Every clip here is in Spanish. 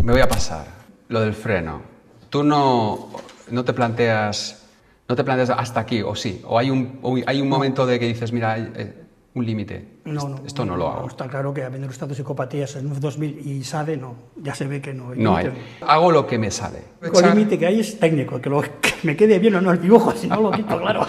Me voy a pasar. Lo del freno. Tú no te planteas hasta aquí, o sí. O hay un momento de que dices, mira, hay un límite. Esto no lo hago. Está claro que habiendo estado psicopatías en 2000 y SADE, no. Ya se ve que no hay. No hay. Hago lo que me sale. El único límite que hay es técnico, que me quede bien o no el dibujo, si no lo quito, claro.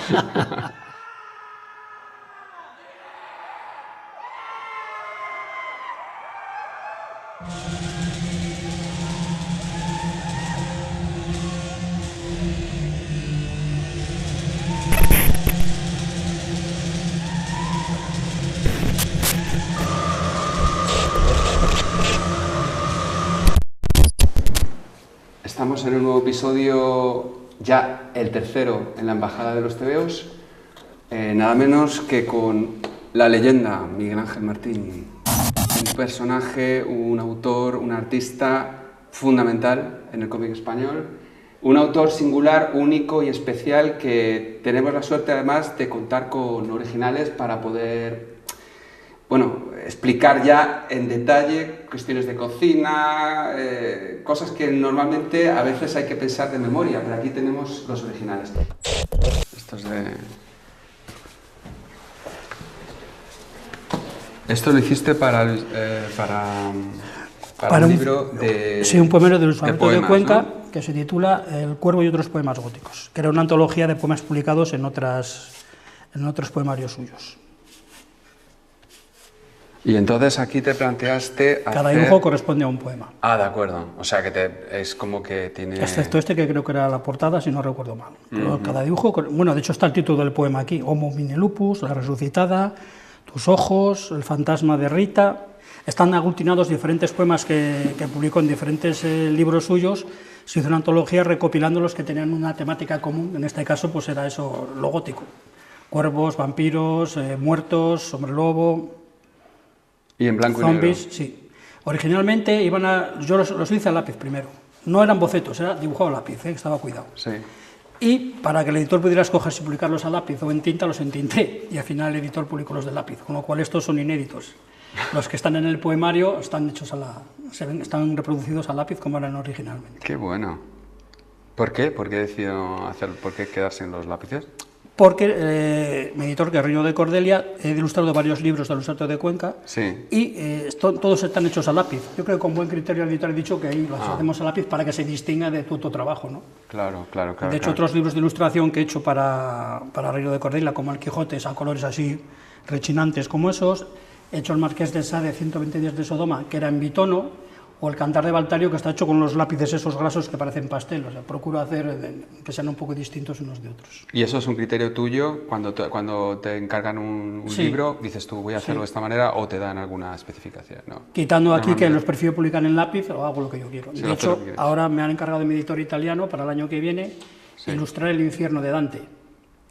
Estamos en un nuevo episodio, ya el tercero en la Embajada de los Tebeos, nada menos que con la leyenda Miguel Ángel Martín, un personaje, un autor, un artista fundamental en el cómic español, un autor singular, único y especial que tenemos la suerte además de contar con originales para poder, explicar ya en detalle cuestiones de cocina, cosas que normalmente a veces hay que pensar de memoria, pero aquí tenemos los originales. Esto es de... Esto lo hiciste para un libro de... Sí, un poemario de Luis Alberto de Cuenca, ¿no? Que se titula El Cuervo y otros poemas góticos, que era una antología de poemas publicados en otros poemarios suyos. Y entonces aquí te planteaste Cada hacer... dibujo corresponde a un poema. Ah, de acuerdo. O sea, que es como que tiene... Excepto este, que creo que era la portada, si no recuerdo mal. Pero cada dibujo... Bueno, de hecho está el título del poema aquí. Homo Mine Lupus, La Resucitada, Tus Ojos, El Fantasma de Rita... Están aglutinados diferentes poemas que publicó en diferentes libros suyos. Se hizo una antología recopilando los que tenían una temática común. En este caso, pues era eso, lo gótico. Cuervos, vampiros, muertos, hombre lobo... Y en blanco zombies, y negro. Sí. Originalmente yo los hice a lápiz primero. No eran bocetos, era dibujado a lápiz, estaba cuidado. Sí. Y para que el editor pudiera escoger si publicarlos a lápiz o en tinta, los entinté. Y al final el editor publicó los de lápiz, con lo cual estos son inéditos. Los que están en el poemario están hechos están reproducidos a lápiz como eran originalmente. Qué bueno. ¿Por qué? ¿Por qué por qué quedarse en los lápices? Porque mi editor, Guerrero de Cordelia, he ilustrado varios libros de Luis Alberto de Cuenca, Sí. Y todos están hechos a lápiz. Yo creo que con buen criterio el editor ha dicho que ahí los hacemos a lápiz para que se distinga de tu trabajo, ¿no? Claro. De hecho, otros libros de ilustración que he hecho para Guerrero de Cordelia, como El Quijote, a colores así rechinantes como esos, he hecho El Marqués de Sade, 120 días de Sodoma, que era en bitono, o El Cantar de Baltario, que está hecho con los lápices esos grasos que parecen pastel. O sea, procuro hacer que sean un poco distintos unos de otros. ¿Y eso es un criterio tuyo? Cuando te encargan un Sí. libro, dices tú, voy a hacerlo de esta manera, o te dan alguna especificación, ¿no? Quitando aquí que los prefiero publicar en lápiz, o hago lo que yo quiero. Sí, de hecho, ahora me han encargado de mi editor italiano para el año que viene ilustrar El Infierno de Dante.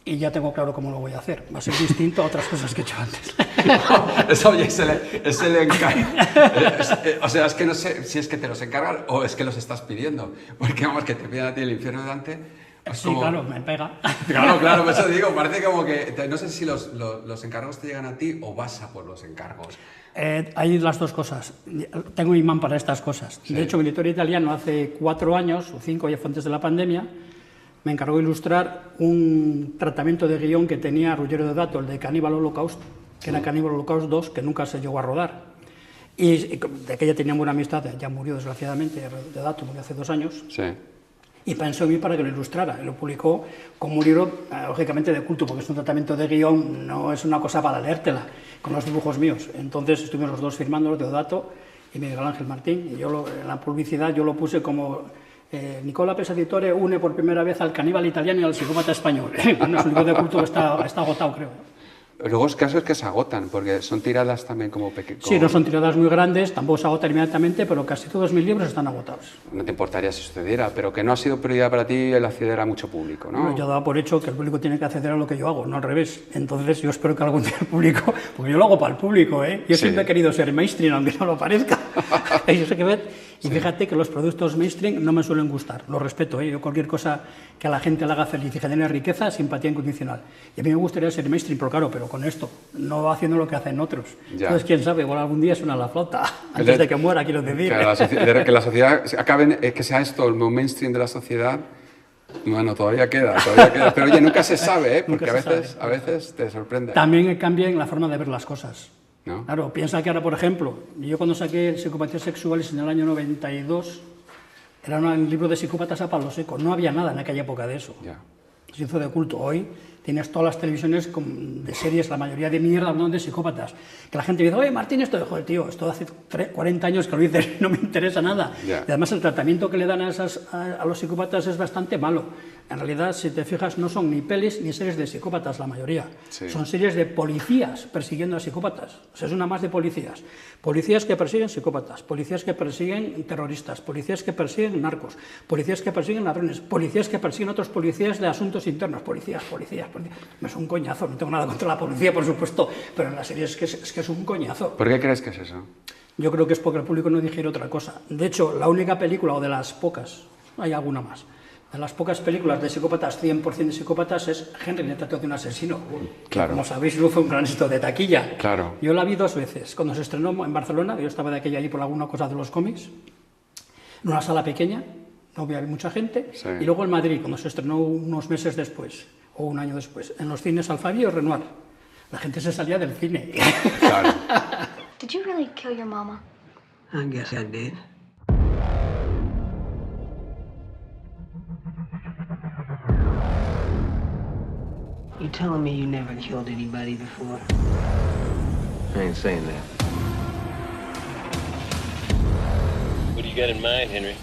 Y ya tengo claro cómo lo voy a hacer. Va a ser distinto a otras cosas que he hecho antes. Eso, oye, se le encarga. O sea, es que no sé si es que te los encargan o es que los estás pidiendo. Porque vamos, que te pidan a ti El Infierno de Dante. Sí, como... claro, me pega. Claro, por eso digo, parece como que... No sé si los encargos te llegan a ti o vas a por los encargos. Hay las dos cosas. Tengo imán para estas cosas. Sí. De hecho, mi editor italiano hace 4 años, o 5, ya fue antes de la pandemia, me encargó de ilustrar un tratamiento de guión que tenía Ruggero Deodato, el de Cannibal Holocaust, que era Cannibal Holocaust 2, que nunca se llegó a rodar. Y de aquella tenía buena amistad, ya murió desgraciadamente, Deodato murió hace 2 años. Sí. Y pensó en mí para que lo ilustrara. Lo publicó como un libro, lógicamente, de culto, porque es un tratamiento de guión, no es una cosa para leértela, con los dibujos míos. Entonces estuvimos los dos firmándolo, Deodato y Miguel Ángel Martín, y yo en la publicidad yo lo puse como... Nicola Pesa Editore une por primera vez al caníbal italiano y al psicópata español. Bueno, es un libro de culto que está agotado, creo. Luego es casos que se agotan, porque son tiradas también como pequeñas. Sí, no son tiradas muy grandes, tampoco se agotan inmediatamente, pero casi todos mis libros están agotados. No te importaría si sucediera, pero que no ha sido prioridad para ti el acceder a mucho público, ¿no? Bueno, yo daba por hecho que el público tiene que acceder a lo que yo hago, no al revés. Entonces yo espero que algún día el público, porque yo lo hago para el público, ¿eh? Yo siempre he querido ser mainstream, aunque no lo parezca. Yo sé que ver. Y fíjate que los productos mainstream no me suelen gustar, lo respeto, ¿eh? Yo cualquier cosa que a la gente le haga feliz y genere riqueza, simpatía incondicional. Y a mí me gustaría ser mainstream, pero claro, pero con esto, no va haciendo lo que hacen otros. Ya. Entonces, quién sabe, igual algún día suena la flauta, antes de que muera, quiero decir. Claro, que la sociedad acabe, que sea esto el mainstream de la sociedad. Bueno, todavía queda, pero oye, nunca se sabe, ¿eh? Porque a veces te sorprende. También cambia la forma de ver las cosas. ¿No? Claro, piensa que ahora, por ejemplo, yo cuando saqué Psicopatías Sexuales en el año 92, era un libro de psicópatas a palo seco, no había nada en aquella época de eso. Ya. Se hizo de culto. Hoy tienes todas las televisiones de series, la mayoría de mierda, hablando de psicópatas. Que la gente dice, oye, Martín, esto, joder, tío, esto hace 40 años que lo dices, no me interesa nada. Yeah. Y además el tratamiento que le dan a los psicópatas es bastante malo. En realidad, si te fijas, no son ni pelis ni series de psicópatas, la mayoría. Sí. Son series de policías persiguiendo a psicópatas. O sea, es una más de policías. Policías que persiguen psicópatas, policías que persiguen terroristas, policías que persiguen narcos, policías que persiguen ladrones, policías que persiguen otros policías de asuntos internos. Policías. No es un coñazo, no tengo nada contra la policía, por supuesto, pero en la serie es que es un coñazo. ¿Por qué crees que es eso? Yo creo que es porque el público no digiere otra cosa. De hecho, la única película, o de las pocas, hay alguna más, de las pocas películas de psicópatas, 100% de psicópatas, es Henry, retrato de un asesino. Claro. Como sabéis, no fue un gran éxito de taquilla. Claro. Yo la vi 2 veces. Cuando se estrenó en Barcelona, yo estaba de aquella allí por alguna cosa de los cómics, en una sala pequeña, no había mucha gente, Sí. y luego en Madrid, cuando se estrenó unos meses después, o un año después, en los cines Alfabio y Renoir. La gente se salía del cine. Claro. Did you really kill your mama? I guess I did. You telling me you never killed anybody before? I ain't saying that. What do you got in mind, Henry?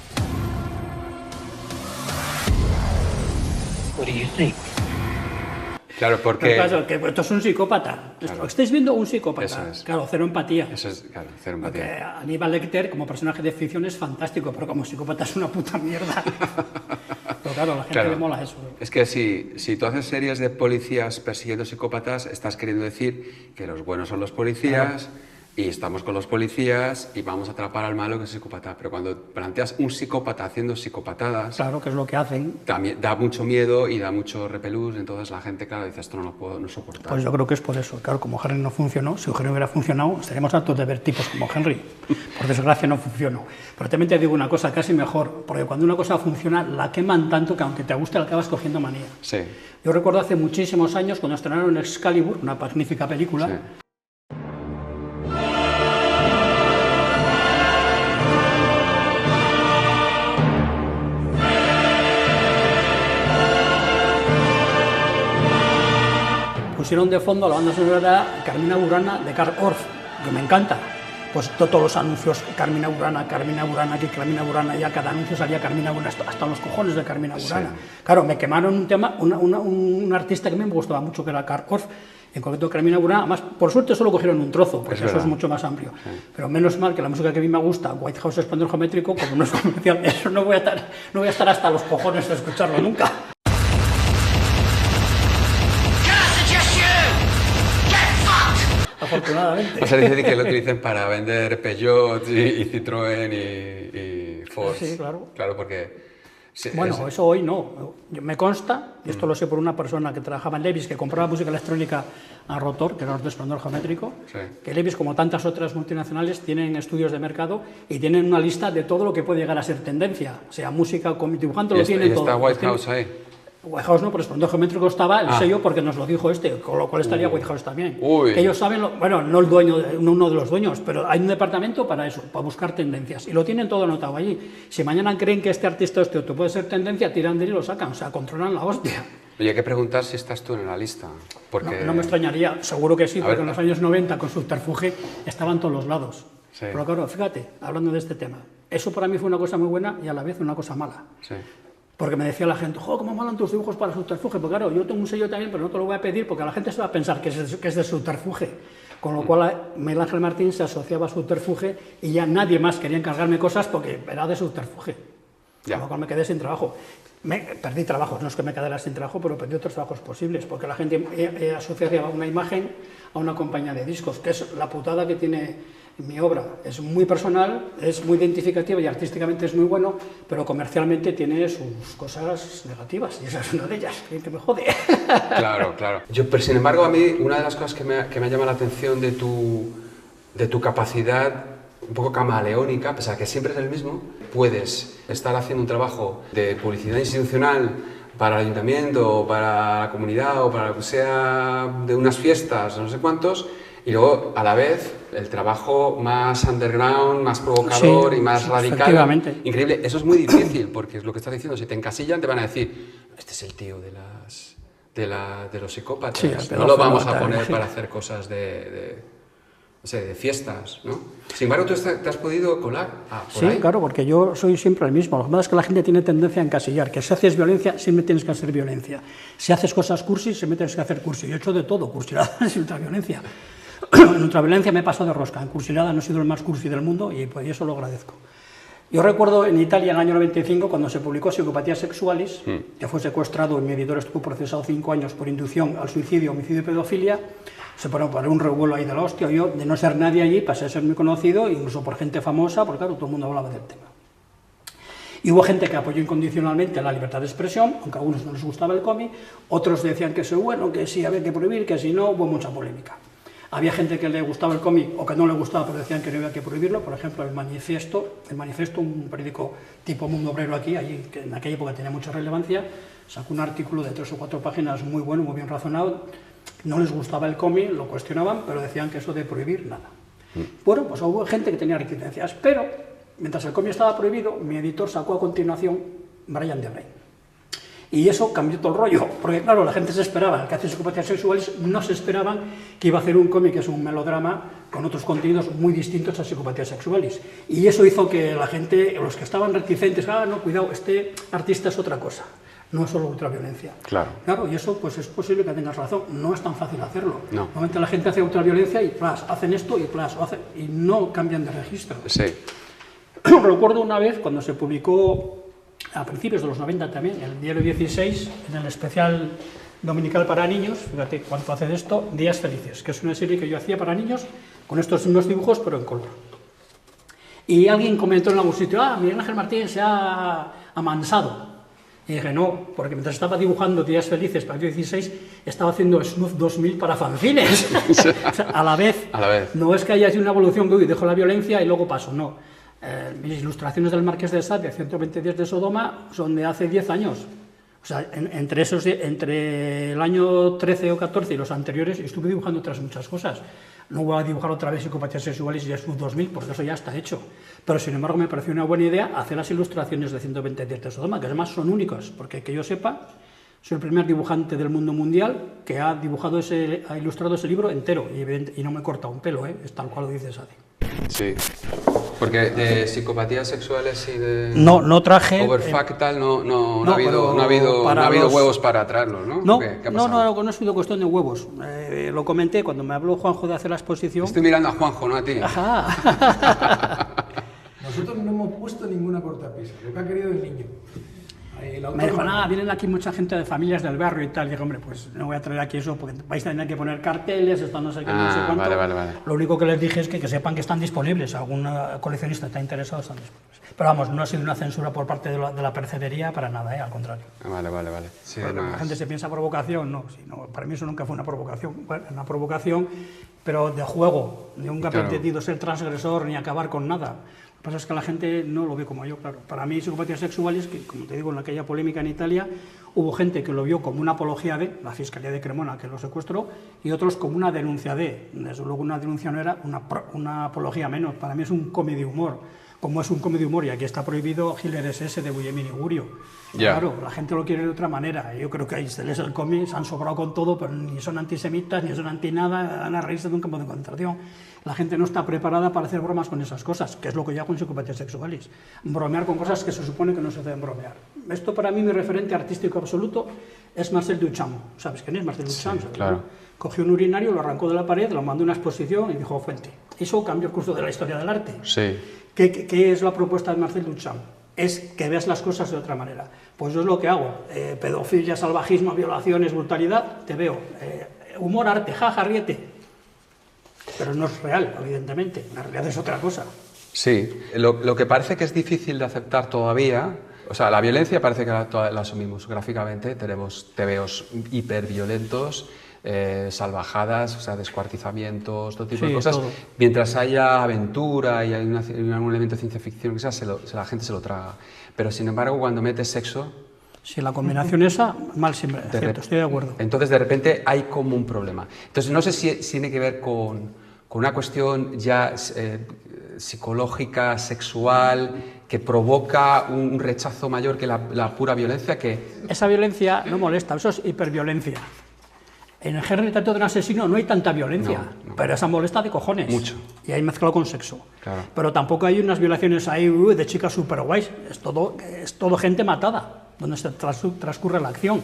What do you think? Claro, porque... Claro, que esto es un psicópata. Claro. Estáis viendo un psicópata. Eso es. Claro, cero empatía. Eso es, claro, cero Porque empatía. Aníbal Lecter, como personaje de ficción, es fantástico, pero como psicópata es una puta mierda. Pero claro, a la gente Claro. le mola eso. Es que si tú haces series de policías persiguiendo psicópatas, estás queriendo decir que los buenos son los policías y estamos con los policías y vamos a atrapar al malo que es psicópata. Pero cuando planteas un psicópata haciendo psicopatadas, Claro, que es lo que hacen. también da mucho miedo y da mucho repelús, entonces la gente, claro, dice, esto no lo puedo no soportar. Pues yo creo que es por eso. Claro, como Henry no funcionó, si Henry hubiera funcionado, estaríamos hartos de ver tipos como Henry. Por desgracia no funcionó. Pero también te digo una cosa, casi mejor, porque cuando una cosa funciona, la queman tanto que aunque te guste, la acabas cogiendo manía. Sí, Yo recuerdo hace muchísimos años, cuando estrenaron Excalibur, una magnífica película, sí. pusieron de fondo la banda sonora Carmina Burana de Karl Orff, que me encanta. Pues todos los anuncios, Carmina Burana, aquí Carmina Burana, ya cada anuncio salía Carmina Burana, hasta los cojones de Carmina Burana. Sí. Claro, me quemaron un tema, un artista que me gustaba mucho, que era Karl Orff, en concreto Carmina Burana. Además, por suerte solo cogieron un trozo, porque Es eso verdad. es mucho más amplio. Sí. Pero menos mal que la música que a mí me gusta, White House Esplendor Geométrico, como no es comercial, eso no voy a estar hasta los cojones de escucharlo nunca. Afortunadamente. O sea, dice que lo utilicen para vender Peugeot y Citroën y Ford. Sí, claro. Claro, porque... sí, Bueno, eso hoy no. Me consta, y esto lo sé por una persona que trabajaba en Levis, que compraba música electrónica a rotor, que era un resplandor geométrico, Sí. que Levis, como tantas otras multinacionales, tienen estudios de mercado y tienen una lista de todo lo que puede llegar a ser tendencia, sea música, cómic, dibujante, lo tienen todo. está White Lo tienen- House ahí. White House no, pero resplandor geométrico estaba el sello porque nos lo dijo este, con lo cual estaría White House también. Uy. Que ellos saben, bueno, no el dueño, no uno de los dueños, pero hay un departamento para eso, para buscar tendencias. Y lo tienen todo anotado allí. Si mañana creen que este artista o este otro puede ser tendencia, tiran de él y lo sacan. O sea, controlan la hostia. Oye, hay que preguntar si estás tú en la lista. Porque... No me extrañaría, seguro que sí, A porque ver. en los años 90 con Subterfuge estaban todos los lados. Sí. Pero claro, fíjate, hablando de este tema, eso para mí fue una cosa muy buena y a la vez una cosa mala. Sí. Porque me decía la gente, ¡jo, cómo molan tus dibujos para Subterfuge! Porque claro, yo tengo un sello también, pero no te lo voy a pedir porque la gente se va a pensar que es de Subterfuge. Con lo cual, Miguel Ángel Martín se asociaba a Subterfuge y ya nadie más quería encargarme cosas porque era de Subterfuge. Ya. Con lo cual me quedé sin trabajo. Perdí trabajos, no es que me quedara sin trabajo, pero perdí otros trabajos posibles, porque la gente asociaba una imagen a una compañía de discos, que es la putada que tiene Mi obra es muy personal, es muy identificativa y artísticamente es muy bueno, pero comercialmente tiene sus cosas negativas, y esa es una de ellas, que me jode. Claro, claro. Pero sin embargo, a mí una de las cosas que me ha llamado la atención de tu capacidad un poco camaleónica, pese a que siempre es el mismo, puedes estar haciendo un trabajo de publicidad institucional para el ayuntamiento, o para la comunidad, o para lo que sea de unas fiestas, no sé cuántos, y luego, a la vez, el trabajo más underground, más provocador y más radical. Increíble. Eso es muy difícil, porque es lo que estás diciendo. Si te encasillan, te van a decir, este es el tío de los psicópatas. No lo vamos a poner para hacer cosas de fiestas, ¿no? Sin embargo, tú te has podido colar por ahí. Sí, claro, porque yo soy siempre el mismo. Lo que pasa es que la gente tiene tendencia a encasillar, que si haces violencia, siempre tienes que hacer violencia. Si haces cosas cursi, siempre tienes que hacer cursi. Yo he hecho de todo, cursiladas y ultraviolencia. En ultraviolencia me he pasado de rosca, en cursilada no he sido el más cursi del mundo y pues eso lo agradezco. Yo recuerdo en Italia, en el año 95, cuando se publicó Psicopatía Sexualis, que fue secuestrado, mi editor estuvo procesado 5 años por inducción al suicidio, homicidio y pedofilia, se paró un revuelo ahí de la hostia. Yo, de no ser nadie allí, pasé a ser muy conocido, incluso por gente famosa, porque claro, todo el mundo hablaba del tema. Y hubo gente que apoyó incondicionalmente la libertad de expresión, aunque a algunos no les gustaba el cómic, otros decían que eso es bueno, que sí había que prohibir, que si no, hubo mucha polémica. Había gente que le gustaba el cómic o que no le gustaba, pero decían que no había que prohibirlo. Por ejemplo, el Manifiesto, un periódico tipo Mundo Obrero aquí, allí, que en aquella época tenía mucha relevancia, sacó un artículo de 3 o 4 páginas muy bueno, muy bien razonado. No les gustaba el cómic, lo cuestionaban, pero decían que eso de prohibir, nada. Bueno, pues hubo gente que tenía reticencias, pero mientras el cómic estaba prohibido, mi editor sacó a continuación Brian de Brain. Y eso cambió todo el rollo, porque claro, la gente se esperaba, el que hace Psicopatías Sexuales no se esperaban que iba a hacer un cómic que es un melodrama con otros contenidos muy distintos a Psicopatías Sexuales. Y eso hizo que la gente, los que estaban reticentes, no, cuidado, este artista es otra cosa, no es solo ultraviolencia. Claro. Claro, y eso pues es posible que tengas razón, no es tan fácil hacerlo. No. Normalmente la gente hace ultraviolencia y plas, hacen esto y plas, y no cambian de registro. Sí. Recuerdo una vez cuando se publicó a principios de los 90 también, el diario 16, en el especial dominical para niños, fíjate cuánto hace de esto, Días Felices, que es una serie que yo hacía para niños, con estos mismos dibujos, pero en color. Y alguien comentó en algún sitio, Miguel Ángel Martín se ha amansado. Y dije, no, porque mientras estaba dibujando Días Felices para el 16, estaba haciendo Snuff 2000 para fanzines. O sea, a la vez. No es que haya sido una evolución que dejo la violencia y luego paso, no. Mis ilustraciones del Marqués de Sade, 120 días de Sodoma, son de hace 10 años. O sea, entre el año 13 o 14 y los anteriores estuve dibujando otras muchas cosas. No voy a dibujar otra vez Psicopatías Sexuales y Snuff 2000, porque eso ya está hecho. Pero sin embargo me pareció una buena idea hacer las ilustraciones de 120 días de Sodoma, que además son únicas, porque que yo sepa, soy el primer dibujante del mundo mundial que ha ilustrado ese libro entero, y no me corta un pelo, es tal cual lo dice Sade. Sí, porque de Psicopatías Sexuales y de no traje Overfactal no ha habido huevos para traerlos, ¿no? No, ¿Qué ha no pasado? ha sido cuestión de huevos. Lo comenté cuando me habló Juanjo de hacer la exposición. Estoy mirando a Juanjo, no a ti. Ajá. Nosotros no hemos puesto ninguna cortapisa, lo que ha querido el niño. Me dijo, vienen aquí mucha gente de familias del barrio y tal. Y dije, hombre, pues no voy a traer aquí eso porque vais a tener que poner carteles, esto no sé qué, no sé cuánto. Vale. Lo único que les dije es que sepan que están disponibles. Algún coleccionista está interesado, están disponibles. Pero vamos, no ha sido una censura por parte de la percebería para nada, al contrario. Vale. Sí, la gente se piensa provocación, no, para mí eso nunca fue una provocación. Bueno, una provocación, pero de juego. Nunca he pretendido ser transgresor ni acabar con nada. Lo que pasa es que la gente no lo ve como yo, claro. Para mí, Psicopatías Sexuales, que como te digo, en aquella polémica en Italia, hubo gente que lo vio como una apología de la Fiscalía de Cremona, que lo secuestró, y otros como una denuncia de. Desde luego, una denuncia no era una apología menos. Para mí es un cómic de humor. Como es un cómic de humor, y aquí está prohibido Hitler SS de Bullemin y Gurio. Claro, la gente lo quiere de otra manera. Yo creo que ahí se les el cómic, se han sobrado con todo, pero ni son antisemitas, ni son anti nada, van a reírse de un campo de concentración. La gente no está preparada para hacer bromas con esas cosas, que es lo que yo hago en Psicopatías Sexuales. Bromear con cosas que se supone que no se deben bromear. Esto para mí, mi referente artístico absoluto es Marcel Duchamp. ¿Sabes quién es Marcel Duchamp? Sí, claro. Cogió un urinario, lo arrancó de la pared, lo mandó a una exposición y dijo, fuente. Eso cambió el curso de la historia del arte. Sí. ¿Qué es la propuesta de Marcel Duchamp? Es que veas las cosas de otra manera. Pues yo es lo que hago. Pedofilia, salvajismo, violaciones, brutalidad, te veo. Humor, arte, jaja, ríete. pero no es real, evidentemente, la realidad es otra cosa. Sí, lo que parece que es difícil de aceptar todavía, o sea, la violencia parece que la asumimos gráficamente, tenemos tebeos hiperviolentos, salvajadas, o sea, descuartizamientos, todo tipo de cosas. Todo. Mientras haya aventura y hay algún elemento de ciencia ficción, que sea, la gente se lo traga. Pero sin embargo, cuando metes sexo... Si la combinación esa, mal siempre, es cierto, estoy de acuerdo. Entonces, de repente, hay como un problema. Entonces, no sé si tiene que ver con una cuestión ya psicológica, sexual, que provoca un rechazo mayor que la pura violencia, que... Esa violencia no molesta, eso es hiperviolencia. En el Henry Retrato de un asesino no hay tanta violencia, No. pero esa molesta de cojones. Mucho. Y ahí mezclado con sexo. Claro. Pero tampoco hay unas violaciones ahí de chicas super guays, es todo gente matada, donde se transcurre la acción.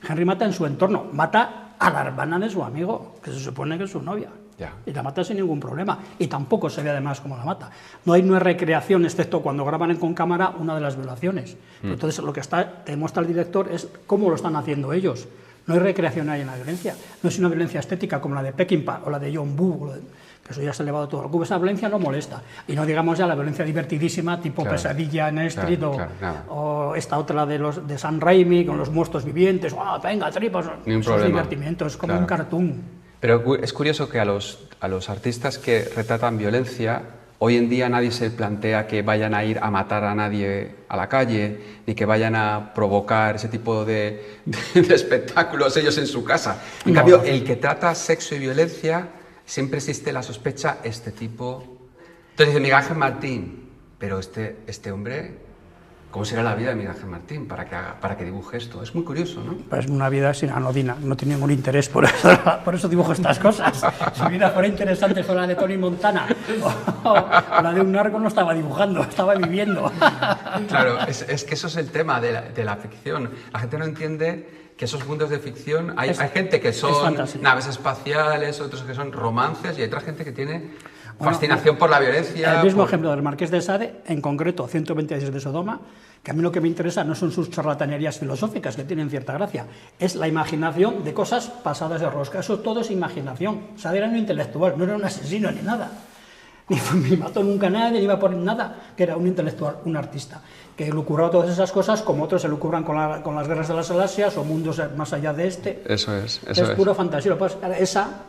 Henry mata en su entorno, mata a la hermana de su amigo, que se supone que es su novia. Ya. Y la mata sin ningún problema. Y tampoco se ve además cómo la mata. No hay una recreación, excepto cuando graban con cámara una de las violaciones. Entonces lo que te muestra el director es cómo lo están haciendo ellos. No hay recreación ahí en la violencia. No es una violencia estética como la de Peckinpah o la de John Woo, que eso ya se ha elevado todo al cubo. Esa violencia no molesta. Y no digamos ya la violencia divertidísima, tipo Pesadilla en Street, o esta otra de Sam Raimi, con los muertos vivientes. ¡Oh, venga, tripas! Eso es divertimiento, es como un cartoon. Pero es curioso que a los artistas que retratan violencia, hoy en día nadie se plantea que vayan a ir a matar a nadie a la calle, ni que vayan a provocar ese tipo de espectáculos ellos en su casa. En cambio, el que trata sexo y violencia, siempre existe la sospecha, este tipo... Entonces dice Miguel Ángel Martín, pero este hombre... ¿Cómo será la vida de Miguel Ángel Martín para que dibuje esto? Es muy curioso, ¿no? Pues es una vida sin anodina, no tiene ningún interés, por eso dibujo estas cosas. Si mi vida fuera interesante, fuera la de Tony Montana o la de un narco, no estaba dibujando, estaba viviendo. Claro, es que eso es el tema de la ficción. La gente no entiende que esos mundos de ficción, hay gente que son naves espaciales, otros que son romances, y hay otra gente que tiene fascinación por la violencia. El mismo ejemplo del Marqués de Sade, en concreto 126 de Sodoma, que a mí lo que me interesa no son sus charlatanerías filosóficas, que tienen cierta gracia, es la imaginación de cosas pasadas de rosca. Eso todo es imaginación. Sade era un intelectual, no era un asesino ni nada. Ni mató nunca a nadie, ni iba por nada, que era un intelectual, un artista, que lucuraba todas esas cosas, como otros se lucubran con las guerras de las galaxias o mundos más allá de este. Eso es. Es pura fantasía. Esa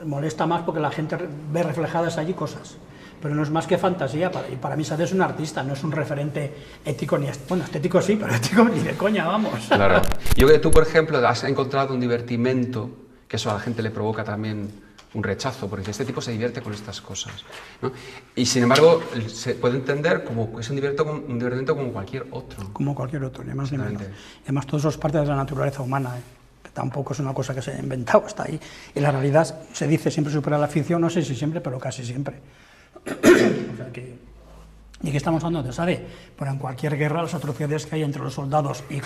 molesta más porque la gente ve reflejadas allí cosas, pero no es más que fantasía. Y para mí Sade es un artista, no es un referente ético ni estético sí, pero ético ni de coña, vamos. Claro. Yo creo que tú, por ejemplo, has encontrado un divertimento que eso a la gente le provoca también un rechazo, porque este tipo se divierte con estas cosas, ¿no? Y sin embargo se puede entender como que es un divertimento como cualquier otro. Como cualquier otro, ni más ni menos. Y además todo eso es parte de la naturaleza humana, que tampoco es una cosa que se haya inventado, está ahí. Y la realidad se dice siempre supera la ficción, no sé si siempre, pero casi siempre. O sea que... ¿Y qué estamos hablando de Sade? Pero en cualquier guerra las atrocidades que hay entre los soldados y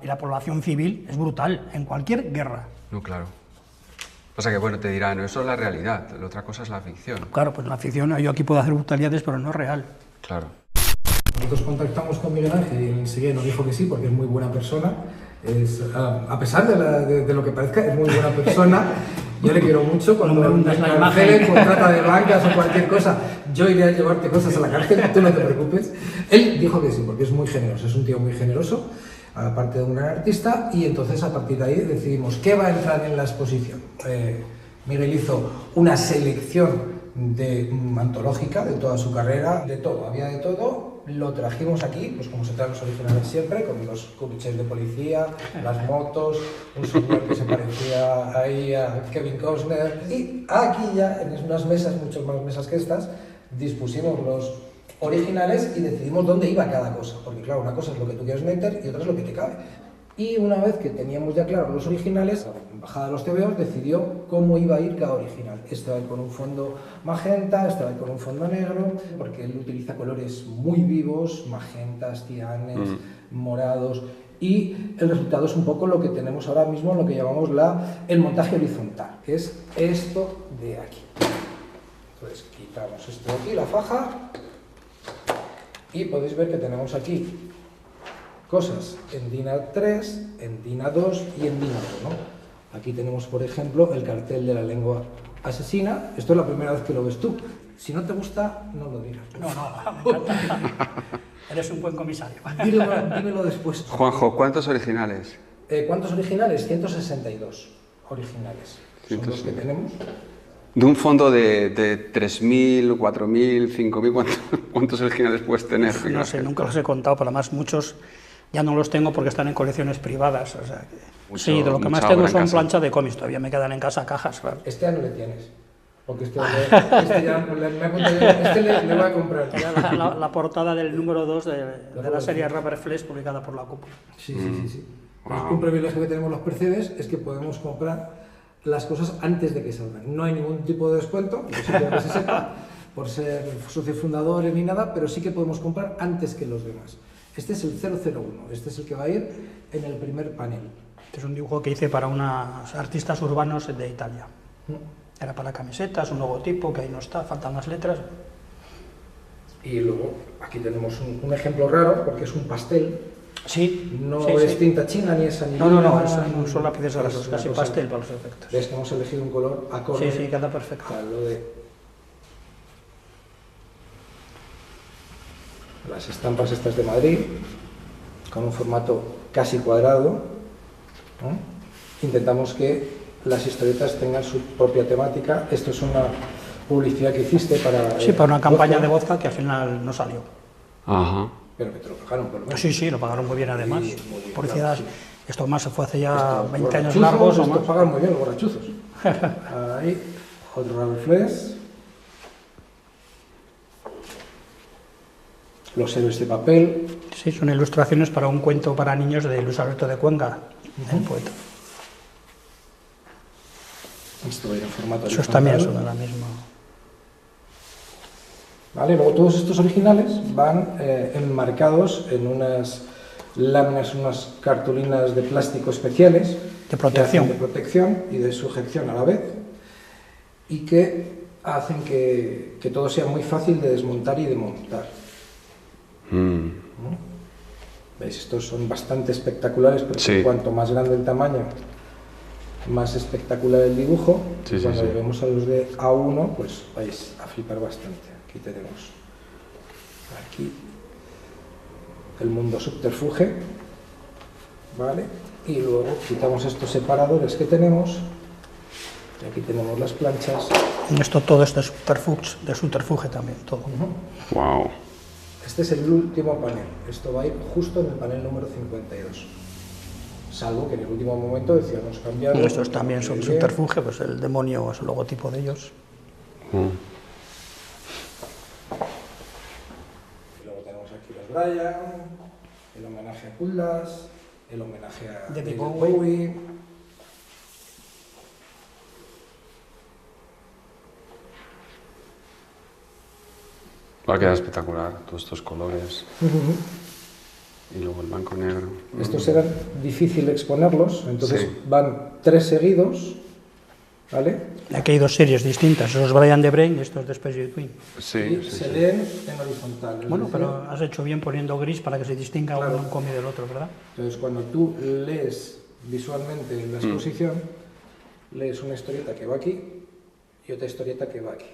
la población civil es brutal, en cualquier guerra. No, claro. O sea que, bueno, te dirán, eso es la realidad, la otra cosa es la ficción. Claro, pues la ficción, yo aquí puedo hacer brutalidades, pero no es real. Claro. Nosotros contactamos con Miguel Ángel y enseguida nos dijo que sí, porque es muy buena persona. A pesar de lo que parezca, es muy buena persona. Yo le quiero mucho. Cuando me cancelen con trata de blancas o cualquier cosa, yo iré a llevarte cosas a la cárcel, tú no te preocupes. Él dijo que sí, porque es muy generoso, es un tío muy generoso, aparte de un gran artista, y entonces a partir de ahí decidimos qué va a entrar en la exposición. Miguel hizo una selección antológica de toda su carrera, de todo, había de todo, lo trajimos aquí, pues como se traen los originales siempre, con los cubiches de policía, las motos, un señor que se parecía ahí a Kevin Costner, y aquí ya, en unas mesas, muchas más mesas que estas, dispusimos los originales y decidimos dónde iba cada cosa, porque claro, una cosa es lo que tú quieres meter y otra es lo que te cabe. Y una vez que teníamos ya claros los originales, la Embajada de los TVOs decidió cómo iba a ir cada original. Este va a ir con un fondo magenta, este va a ir con un fondo negro, porque él utiliza colores muy vivos, magentas, cianes, morados, y el resultado es un poco lo que tenemos ahora mismo, lo que llamamos el montaje horizontal, que es esto de aquí. Entonces quitamos esto de aquí, la faja, y podéis ver que tenemos aquí cosas en DIN A3, en DIN A2 y en DIN A1, ¿no? Aquí tenemos, por ejemplo, el cartel de la lengua asesina, esto es la primera vez que lo ves tú. Si no te gusta, no lo digas. No, me encanta. Eres un buen comisario. Dímelo después. Juanjo, ¿cuántos originales? ¿Cuántos originales? 162 originales. Son los que tenemos. De un fondo de 3.000, 4.000, 5.000, ¿cuántos originales puedes tener? No sé, nunca los he contado, pero además muchos ya no los tengo porque están en colecciones privadas. O sea que... sí, de lo que más tengo son planchas de cómics, todavía me quedan en casa cajas, claro. Este ya no le tienes. Porque este le voy a comprar. Ya la portada del número 2 de la serie Rubber Flesh publicada por la Cúpula. Sí. Wow. Un privilegio que tenemos los percebes es que podemos comprar las cosas antes de que salgan. No hay ningún tipo de descuento, que se sepa, por ser socio fundador ni nada, pero sí que podemos comprar antes que los demás. Este es el 001, este es el que va a ir en el primer panel. Este es un dibujo que hice para unos artistas urbanos de Italia. Era para camisetas, un logotipo, que ahí no está, faltan las letras. Y luego aquí tenemos un ejemplo raro, porque es un pastel. Sí. No es tinta china ni es anilina. No, son lápices grasos, casi pastel para los efectos. Ves que hemos elegido un color acorde. Sí, queda perfecto. Para lo de las estampas estas de Madrid, con un formato casi cuadrado, ¿no? Intentamos que las historietas tengan su propia temática. Esto es una publicidad que hiciste para... Sí, para una campaña de vodka que al final no salió. Ajá. Pero que te lo pagaron por lo menos. Sí, lo pagaron muy bien además. Sí, muy bien, publicidad, claro, sí. Esto más se fue hace ya 20 años borrachuzos, largos o esto más. pagan muy bien los borrachuzos. Ahí, otro Rubber Flesh. Los héroes de papel. Sí, son ilustraciones para un cuento para niños de Luis Alberto de Cuenca, el poeta. Esto en formato Esos también son de la misma. ¿Vale? Luego todos estos originales van enmarcados en unas láminas, unas cartulinas de plástico especiales. De protección. De protección y de sujeción a la vez. Y que hacen que todo sea muy fácil de desmontar y de montar. ¿No? ¿Veis? Estos son bastante espectaculares porque cuanto más grande el tamaño, más espectacular el dibujo. Cuando vemos a los de A1, pues vais a flipar bastante. Aquí tenemos el mundo subterfuge, ¿vale? Y luego quitamos estos separadores que tenemos y aquí tenemos las planchas. Todo esto es de subterfuge también, todo. Wow. Este es el último panel, esto va a ir justo en el panel número 52. Salvo que en el último momento decíamos cambiar. Estos también son subterfuge, pues el demonio es el logotipo de ellos. Y luego tenemos aquí los Brian, el homenaje a Kuldas, el homenaje a David Bowie. Va a quedar espectacular, todos estos colores. Y luego el blanco y negro. Estos eran difícil exponerlos, entonces van 3 seguidos, ¿vale? Aquí hay 2 series distintas, los Brian de Brain y estos de Space Between. Y se leen en horizontal. Bueno, pero has hecho bien poniendo gris para que se distinga un cómic del otro, ¿verdad? Entonces, cuando tú lees visualmente la exposición, lees una historieta que va aquí y otra historieta que va aquí.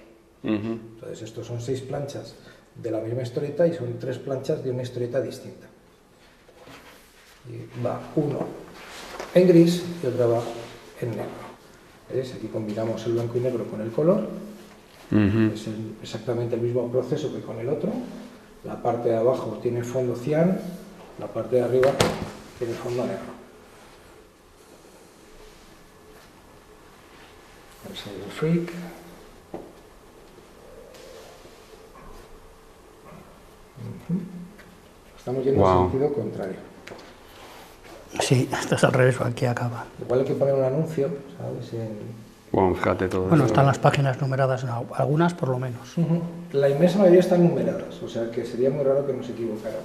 Entonces, estos son 6 planchas de la misma historieta y son 3 planchas de una historieta distinta. Y va uno en gris y otra va en negro. ¿Ves? Aquí combinamos el blanco y negro con el color. Es exactamente el mismo proceso que con el otro. La parte de abajo tiene fondo cian, la parte de arriba tiene fondo negro. El Freak. Estamos yendo en sentido contrario. Sí, esto es al revés, aquí acaba. Igual hay que poner un anuncio, ¿sabes? Fíjate todo. Bueno, están las páginas numeradas, algunas por lo menos. La inmensa mayoría están numeradas, o sea que sería muy raro que nos equivocáramos.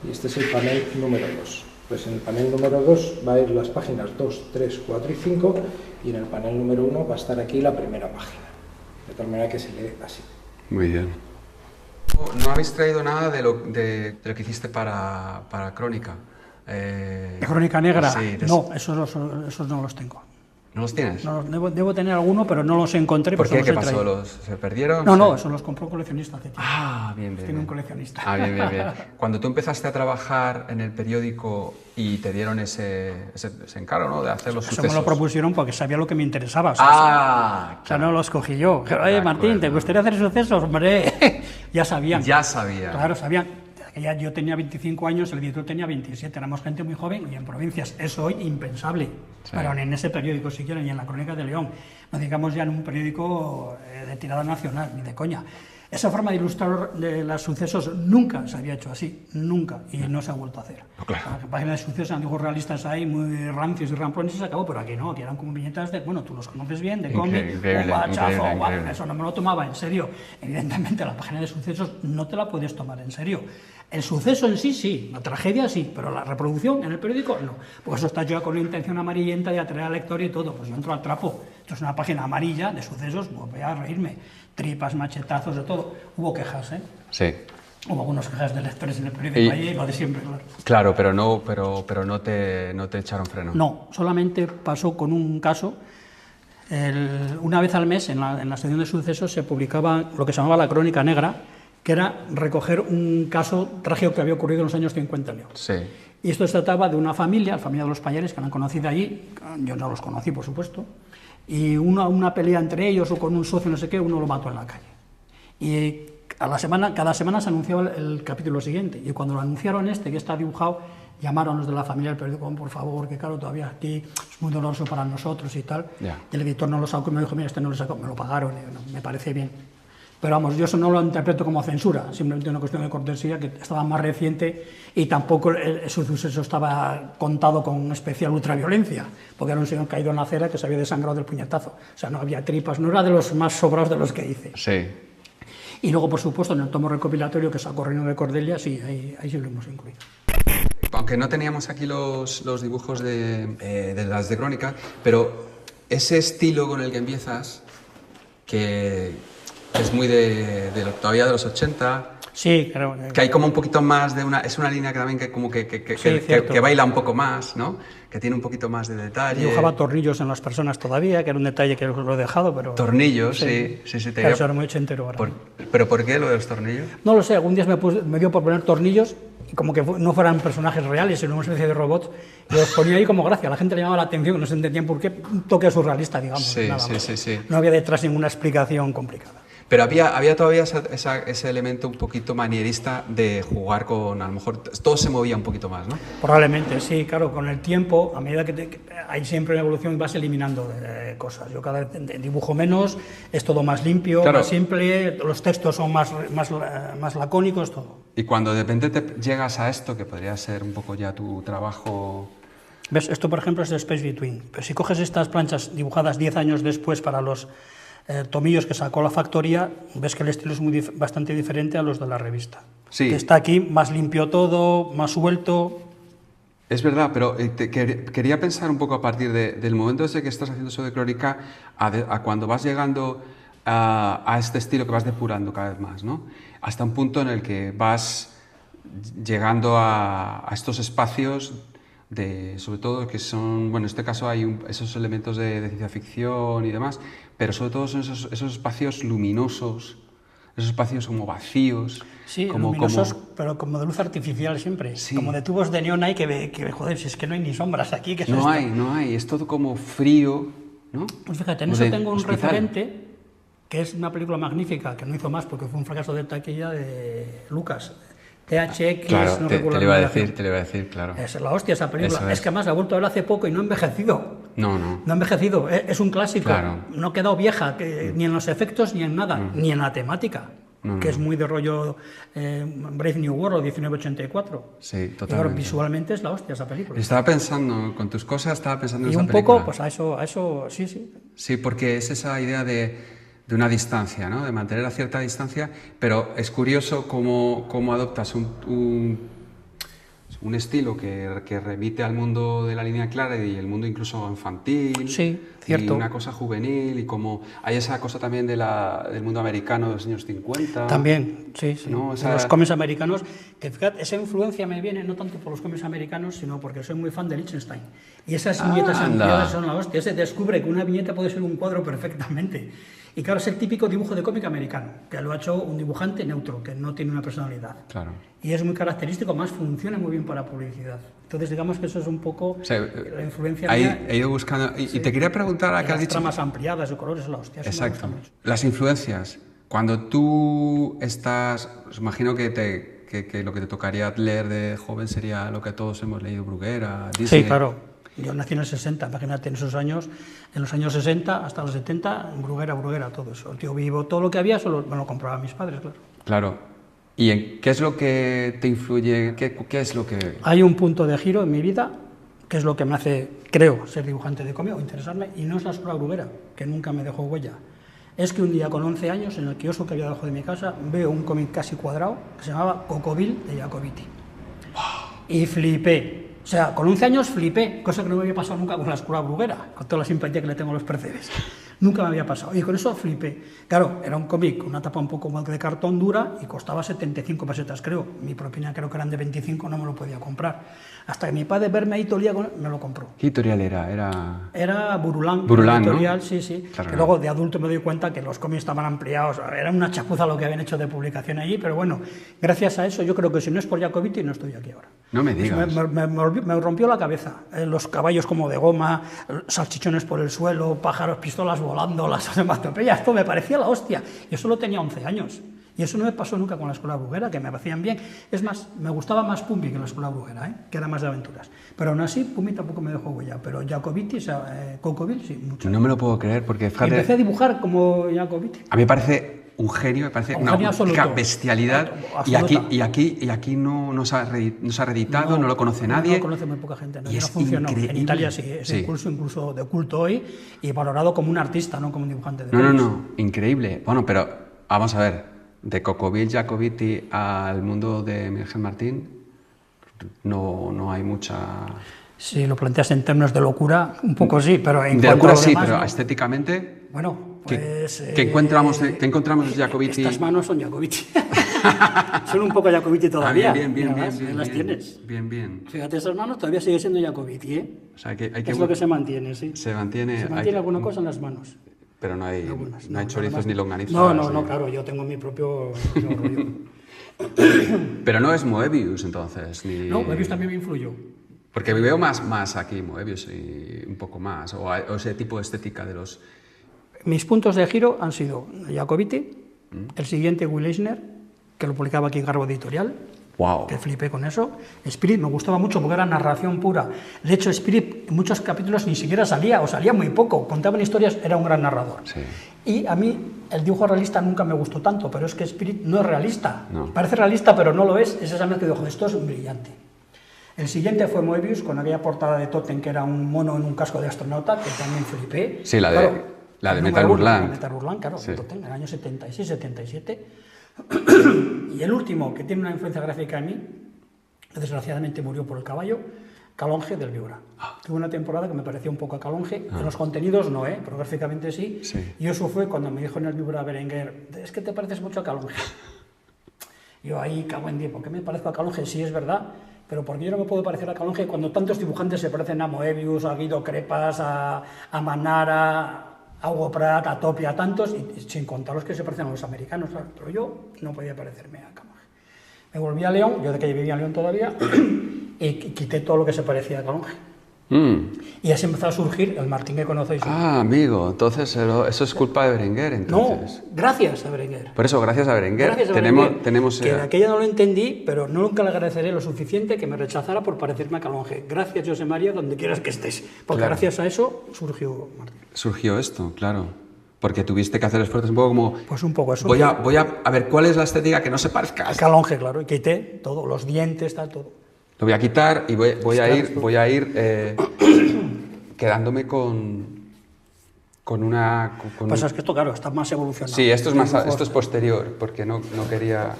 Y este es el panel número 2. Pues en el panel número 2 va a ir las páginas 2, 3, 4 y 5 y en el panel número 1 va a estar aquí la primera página. De tal manera que se lee así. Muy bien. ¿No habéis traído nada de lo que hiciste para Crónica? ¿De Crónica Negra? Sí, no, esos no los tengo. ¿No los tienes? No, debo tener alguno, pero no los encontré. ¿Por qué? Pues ¿Qué los he pasó? traído. ¿Se perdieron? No, eso los compró un coleccionista hace tiempo. Ah, bien. Tengo un coleccionista. Ah, bien. Cuando tú empezaste a trabajar en el periódico y te dieron ese encargo, ¿no? De hacer los Eso sucesos. me lo propusieron porque sabía lo que me interesaba. Ah, O sea, no los cogí yo. Oye, De Martín, ¿te acuerdo. gustaría hacer sucesos? Hombre, ya sabían. Ya sabía. Claro, sabían. Yo tenía 25 años, el editor tenía 27, éramos gente muy joven y en provincias es hoy impensable, Sí. pero ni en ese periódico siquiera, ni en la Crónica de León, no digamos ya en un periódico de tirada nacional, ni de coña. Esa forma de ilustrar de los sucesos nunca se había hecho así, nunca, y no se ha vuelto a hacer. No, claro. La página de sucesos antiguos realistas ahí, muy rancios y rampones, y se acabó, pero aquí no, aquí eran como viñetas de, bueno, tú los conoces bien, de cómic, Increíble, increíble. eso no me lo tomaba en serio. Evidentemente, la página de sucesos no te la puedes tomar en serio. El suceso en sí, la tragedia sí, pero la reproducción en el periódico no. Pues eso está yo con la intención amarillenta de atraer al lector y todo. Pues yo entro al trapo. Esto es una página amarilla de sucesos, pues voy a reírme. Tripas, machetazos, de todo. Hubo quejas, ¿eh? Sí. Hubo algunas quejas de lectores en el periódico, ahí lo de siempre, claro. Claro, pero no te echaron freno. No, solamente pasó con un caso. Una vez al mes, en la sección de sucesos, se publicaba lo que se llamaba la Crónica Negra, que era recoger un caso trágico que había ocurrido en los años 50 en León. Sí. Y esto se trataba de una familia, la familia de los Pallares, que la han conocido allí, yo no los conocí, por supuesto, y una pelea entre ellos o con un socio, no sé qué, uno lo mató en la calle. Y cada semana se anunciaba el capítulo siguiente, y cuando lo anunciaron que está dibujado, llamaron los de la familia del periódico, por favor, que claro, todavía aquí es muy doloroso para nosotros y tal. Ya. Y el editor no lo sacó y me dijo, mira, no lo sacó, me lo pagaron, y no, me parece bien. Pero vamos, yo eso no lo interpreto como censura, simplemente una cuestión de cortesía, que estaba más reciente y tampoco ese suceso estaba contado con especial ultraviolencia, porque era un señor caído en la acera que se había desangrado del puñetazo. O sea, no había tripas, no era de los más sobrados de los que hice. Sí. Y luego, por supuesto, en el tomo recopilatorio que sacó Reino de Cordelia, sí, ahí sí lo hemos incluido. Aunque no teníamos aquí los dibujos de las de Crónica, pero ese estilo con el que empiezas, que es muy todavía de los 80, Sí, creo que hay como un poquito más de es una línea que también que baila un poco más, ¿no? Que tiene un poquito más de detalle. Dibujaba tornillos en las personas todavía, que era un detalle que lo he dejado, pero... Tornillos, sí. Claro, eso era muy ochentero ahora. ¿Pero por qué lo de los tornillos? No lo sé, algún día me dio por poner tornillos, y como que no fueran personajes reales, sino una especie de robots, y los ponía ahí como gracia. La gente le llamaba la atención, no se entendían por qué, un toque surrealista, digamos. Sí, nada más. sí. No había detrás ninguna explicación complicada. Pero había todavía ese elemento un poquito manierista de jugar con, a lo mejor, todo se movía un poquito más, ¿no? Probablemente, sí, claro, con el tiempo, a medida que hay siempre una evolución, vas eliminando cosas. Yo cada vez dibujo menos, es todo más limpio, Claro. más simple, los textos son más lacónicos, todo. Y cuando de repente te llegas a esto, que podría ser un poco ya tu trabajo... ¿Ves? Esto, por ejemplo, es de Space Between. Pero si coges estas planchas dibujadas 10 años después para los tomillos que sacó la factoría, ves que el estilo es bastante diferente a los de la revista. Sí. Que está aquí más limpio todo, más suelto. Es verdad, pero quería pensar un poco a partir del momento ese que estás haciendo eso de Crónica a cuando vas llegando a este estilo que vas depurando cada vez más, ¿no? Hasta un punto en el que vas llegando a estos espacios sobre todo que son, bueno, en este caso hay esos elementos de ciencia ficción y demás, pero sobre todo son esos espacios luminosos, esos espacios como vacíos. Sí, como, luminosos, pero como de luz artificial siempre. Sí. Como de tubos de neón hay que joder, si es que no hay ni sombras aquí. ¿Qué es no esto? hay, es todo como frío, ¿no? Pues fíjate, en Como eso de tengo un hospital. referente, que es una película magnífica, que no hizo más porque fue un fracaso de taquilla de Lucas. THX, Claro, no te recuerdo lo iba a la numeración. decir, claro. Es la hostia esa película. Eso Es que además la he vuelto a ver hace poco y no ha envejecido. No. No ha envejecido. Es un clásico. Claro. No ha quedado vieja, ni en los efectos ni en nada, ni en la temática. Que es muy de rollo Brave New World o 1984. Sí, Y claro, totalmente. visualmente es la hostia esa película. Estaba pensando, con tus cosas, estaba pensando en Y esa un película. poco, pues a eso, sí. Sí, porque es esa idea de una distancia, ¿no? De mantener a cierta distancia, pero es curioso cómo adoptas un estilo que remite al mundo de la línea clara y el mundo incluso infantil. Sí, cierto. Y una cosa juvenil y como hay esa cosa también del mundo americano de los años 50. También, sí, sí. ¿No? De los cómics americanos, que fíjate, esa influencia me viene no tanto por los cómics americanos, sino porque soy muy fan de Lichtenstein. Y esas viñetas ampliadas son la hostia. Se descubre que una viñeta puede ser un cuadro perfectamente. Y claro, es el típico dibujo de cómic americano, que lo ha hecho un dibujante neutro, que no tiene una personalidad. Claro. Y es muy característico, más funciona muy bien para publicidad. Entonces, digamos que eso es un poco la influencia mía. He ido buscando. Y te quería preguntar a qué has dicho. Tramas ampliadas de colores, la hostia. Exacto. Las influencias. Cuando tú estás. Os imagino que lo que te tocaría leer de joven sería lo que todos hemos leído: Bruguera, Disney. Sí, claro. Yo nací en el 60, imagínate, en esos años, en los años 60 hasta los 70, Bruguera, todo eso. El Tío Vivo, todo lo que había, solo me lo compraban mis padres, claro. Claro. ¿Y qué es lo que te influye? ¿Qué es lo que...? Hay un punto de giro en mi vida, que es lo que me hace, creo, ser dibujante de cómic o interesarme, y no es la escuela Bruguera, que nunca me dejó huella. Es que un día con 11 años, en el kiosco que había debajo de mi casa, veo un cómic casi cuadrado que se llamaba Cocoville de Jacobiti. Y flipé. O sea, con 11 años flipé, cosa que no me había pasado nunca con la escuela Bruguera, con toda la simpatía que le tengo a los percebes. Nunca me había pasado. Y con eso flipé. Claro, era un cómic con una tapa un poco más de cartón dura y costaba 75 pesetas, creo. Mi propina creo que eran de 25, no me lo podía comprar. Hasta que mi padre, verme ahí todo el día, me lo compró. ¿Qué editorial era? Era Burulán. Burulán, editorial, ¿no? Sí. Claro. Que luego de adulto me doy cuenta que los cómics estaban ampliados. Era una chapuza lo que habían hecho de publicación allí, pero bueno, gracias a eso yo creo que si no es por Jacobiti no estoy aquí ahora. No me digas. Me rompió la cabeza. Los caballos como de goma, salchichones por el suelo, pájaros, pistolas volando, las onomatopeyas, esto me parecía la hostia. Yo solo tenía 11 años. Y eso no me pasó nunca con la escuela Bruguera, que me parecían bien. Es más, me gustaba más Pumpi que la escuela Bruguera, que era más de aventuras. Pero aún así, Pumpi tampoco me dejó huella. Pero Jacobiti, Cocoville, sí, mucho. No me lo puedo creer, porque fíjate... Y empecé a dibujar como Jacobiti. A mí me parece un genio, me parece una auténtica bestialidad. Y aquí no se ha reeditado, no lo conoce nadie. No lo conoce muy poca gente, y no funcionó. Increíble. En Italia sí, es incluso de culto hoy y valorado como un artista, no como un dibujante de cómics. No, increíble. Bueno, pero vamos a ver, de Cocoville, Jacobiti al mundo de Miguel Martín no hay mucha... Si lo planteas en términos de locura, un poco sí, pero en de cuanto locura a lo sí, demás, pero no. estéticamente... Bueno, pues... ¿Qué encontramos de Jacobiti? Estas manos son Jacobiti. Son un poco Jacobiti todavía. Bien, las tienes. Bien. Fíjate, esas manos todavía sigue siendo Jacobiti, ¿eh? O sea, que es lo que se mantiene, sí. Se mantiene alguna cosa en las manos. Pero no hay chorizos ni longanizas. No, claro, yo tengo mi propio rollo. Pero no es Moebius, entonces. No, Moebius también me influyó. Porque veo más aquí Moebius y un poco más, o ese tipo de estética de los... Mis puntos de giro han sido Jacobiti, el siguiente Will Eisner, que lo publicaba aquí en Garbo Editorial, wow. Que flipé con eso. Spirit me gustaba mucho porque era narración pura. De hecho, Spirit en muchos capítulos ni siquiera salía, o salía muy poco, contaban historias, era un gran narrador. Sí. Y a mí el dibujo realista nunca me gustó tanto, pero es que Spirit no es realista. No. Parece realista, pero no lo es. Es esa mezcla que digo, esto es brillante. El siguiente fue Moebius, con aquella portada de Totem, que era un mono en un casco de astronauta, que también flipé. Sí, la de Metal Burland. Metal Burland, claro, sí. Totem, en el año 76, 77. Y el último, que tiene una influencia gráfica en mí, que desgraciadamente murió por el caballo, Calonge del Viura. Tuve una temporada que me parecía un poco a Calonge, en los contenidos no, pero gráficamente sí. Y eso fue cuando me dijo en el Viura Berenguer, es que te pareces mucho a Calonge. Yo ahí cago en Dios, ¿por qué me parezco a Calonge? Sí, es verdad, pero porque yo no me puedo parecer a Calonge cuando tantos dibujantes se parecen a Moebius, a Guido Crepas, a Manara, a Hugo Pratt, a Topi, a tantos, y sin contar los que se parecen a los americanos, claro, pero yo no podía parecerme a Calonge. Me volví a León, yo de que vivía en León todavía, y quité todo lo que se parecía a Calonge. Y así empezó a surgir el Martín que conocéis. Ah, amigo, entonces eso es culpa de Berenguer, entonces. No, gracias a Berenguer. Por eso, gracias a Berenguer. Gracias a tenemos que de aquella no lo entendí, pero nunca le agradeceré lo suficiente que me rechazara por parecerme a Calonge. Gracias, José María, donde quieras que estés. Porque gracias a eso surgió Martín. Surgió esto, claro. Porque tuviste que hacer esfuerzos un poco como... Pues un poco eso. Voy a ver cuál es la estética que no se parezca a Calonge, claro, y quité todo, los dientes, tal, todo. Lo voy a quitar y voy a ir quedándome con una... Pues es que esto, claro, está más evolucionado. Sí, esto es posterior, porque no quería...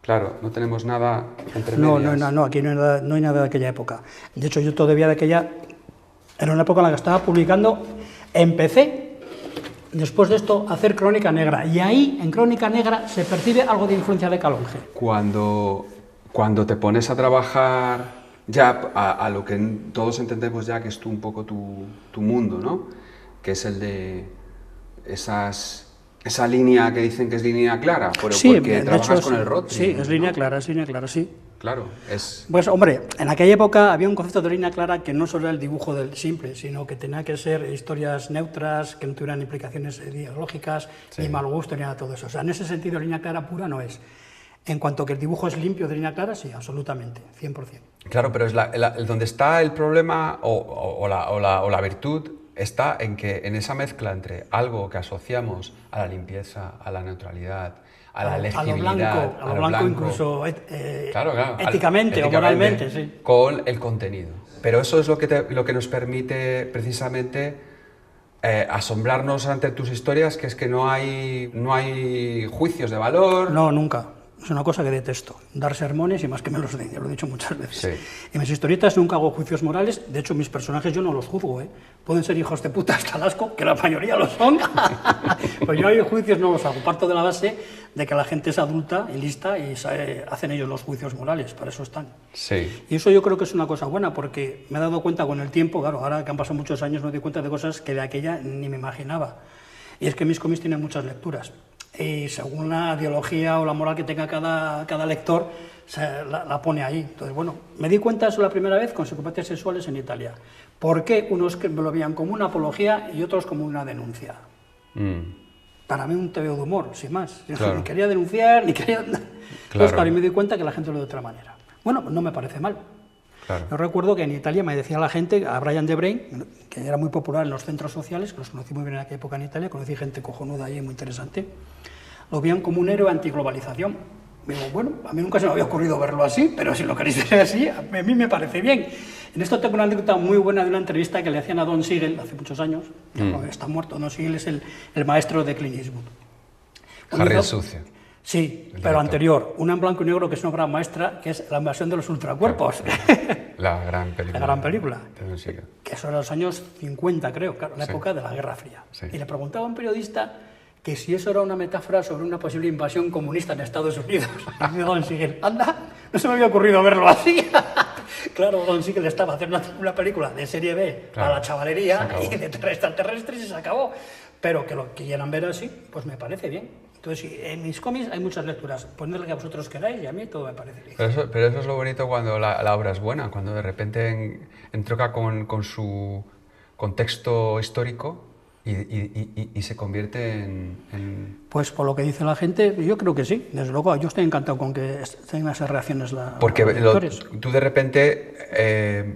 Claro, no tenemos nada entre No, medias. no, aquí no hay nada de aquella época. De hecho, yo todavía de aquella... Era una época en la que estaba publicando, empecé, después de esto, a hacer Crónica Negra. Y ahí, en Crónica Negra, se percibe algo de influencia de Calonge. Cuando te pones a trabajar ya a lo que todos entendemos ya que es un poco tu mundo, ¿no? Que es el de esa línea que dicen que es línea clara, pero Sí, porque de trabajas hecho, con el Rotring. sí, es línea ¿no? clara, sí. Claro, es... Pues hombre, en aquella época había un concepto de línea clara que no solo era el dibujo del simple, sino que tenía que ser historias neutras, que no tuvieran implicaciones ideológicas, ni mal gusto, ni nada de todo eso. O sea, en ese sentido, línea clara pura no es. En cuanto que el dibujo es limpio de línea clara, sí, absolutamente, 100%. Claro, pero es donde está el problema o la virtud está en que en esa mezcla entre algo que asociamos a la limpieza, a la neutralidad, a la legibilidad, a lo blanco incluso claro, éticamente o moralmente, sí. Con el contenido. Pero eso es lo que nos permite precisamente asombrarnos ante tus historias, que es que no hay juicios de valor. No, nunca. Es una cosa que detesto, dar sermones y más que me los den, ya lo he dicho muchas veces. Sí. En mis historietas nunca hago juicios morales, de hecho mis personajes yo no los juzgo, ¿eh? Pueden ser hijos de puta hasta el asco, que la mayoría lo son, pues yo hay juicios no los hago, parto de la base de que la gente es adulta y lista y hacen ellos los juicios morales, para eso están. Sí. Y eso yo creo que es una cosa buena, porque me he dado cuenta con el tiempo, claro, ahora que han pasado muchos años me doy cuenta de cosas que de aquella ni me imaginaba, y es que mis cómics tienen muchas lecturas. Y según la ideología o la moral que tenga cada lector, la pone ahí. Entonces, bueno, me di cuenta eso la primera vez con Psicopatía Sexuales en Italia. ¿Por qué unos que me lo veían como una apología y otros como una denuncia? Para mí un TVO de humor, sin más. Claro. Ni quería denunciar, ni quería... Entonces, claro, y me di cuenta que la gente lo ve de otra manera. Bueno, pues no me parece mal. Claro. Yo recuerdo que en Italia me decía la gente, a Brian De Brain, que era muy popular en los centros sociales, que los conocí muy bien en aquella época en Italia, conocí gente cojonuda allí, muy interesante, lo veían como un héroe antiglobalización. Digo, bueno, a mí nunca se me había ocurrido verlo así, pero si lo queréis ver así, a mí me parece bien. En esto tengo una anécdota muy buena de una entrevista que le hacían a Don Siegel hace muchos años, está muerto, Don Siegel es el maestro de Clint Eastwood. Harry el Sucio. Sí, pero anterior, una en blanco y negro que es una obra maestra, que es La invasión de los ultracuerpos. La gran película. La gran película. Que eso era los años 50, creo, claro, la época de la Guerra Fría. Sí. Y le preguntaba a un periodista que si eso era una metáfora sobre una posible invasión comunista en Estados Unidos. Y me Don Siegel, anda, no se me había ocurrido verlo así. Claro, Don Siegel estaba haciendo una película de serie B a la chavalería y de extraterrestres y se acabó. Pero que lo quieran ver así, pues me parece bien. Entonces, sí, en mis cómics hay muchas lecturas. Ponedle que a vosotros queráis y a mí todo me parece bien. Pero eso es lo bonito cuando la obra es buena, cuando de repente entroca con su contexto histórico y se convierte en... Pues por lo que dice la gente, yo creo que sí. Desde luego, yo estoy encantado con que tengan esas reacciones Porque los lectores. tú de repente,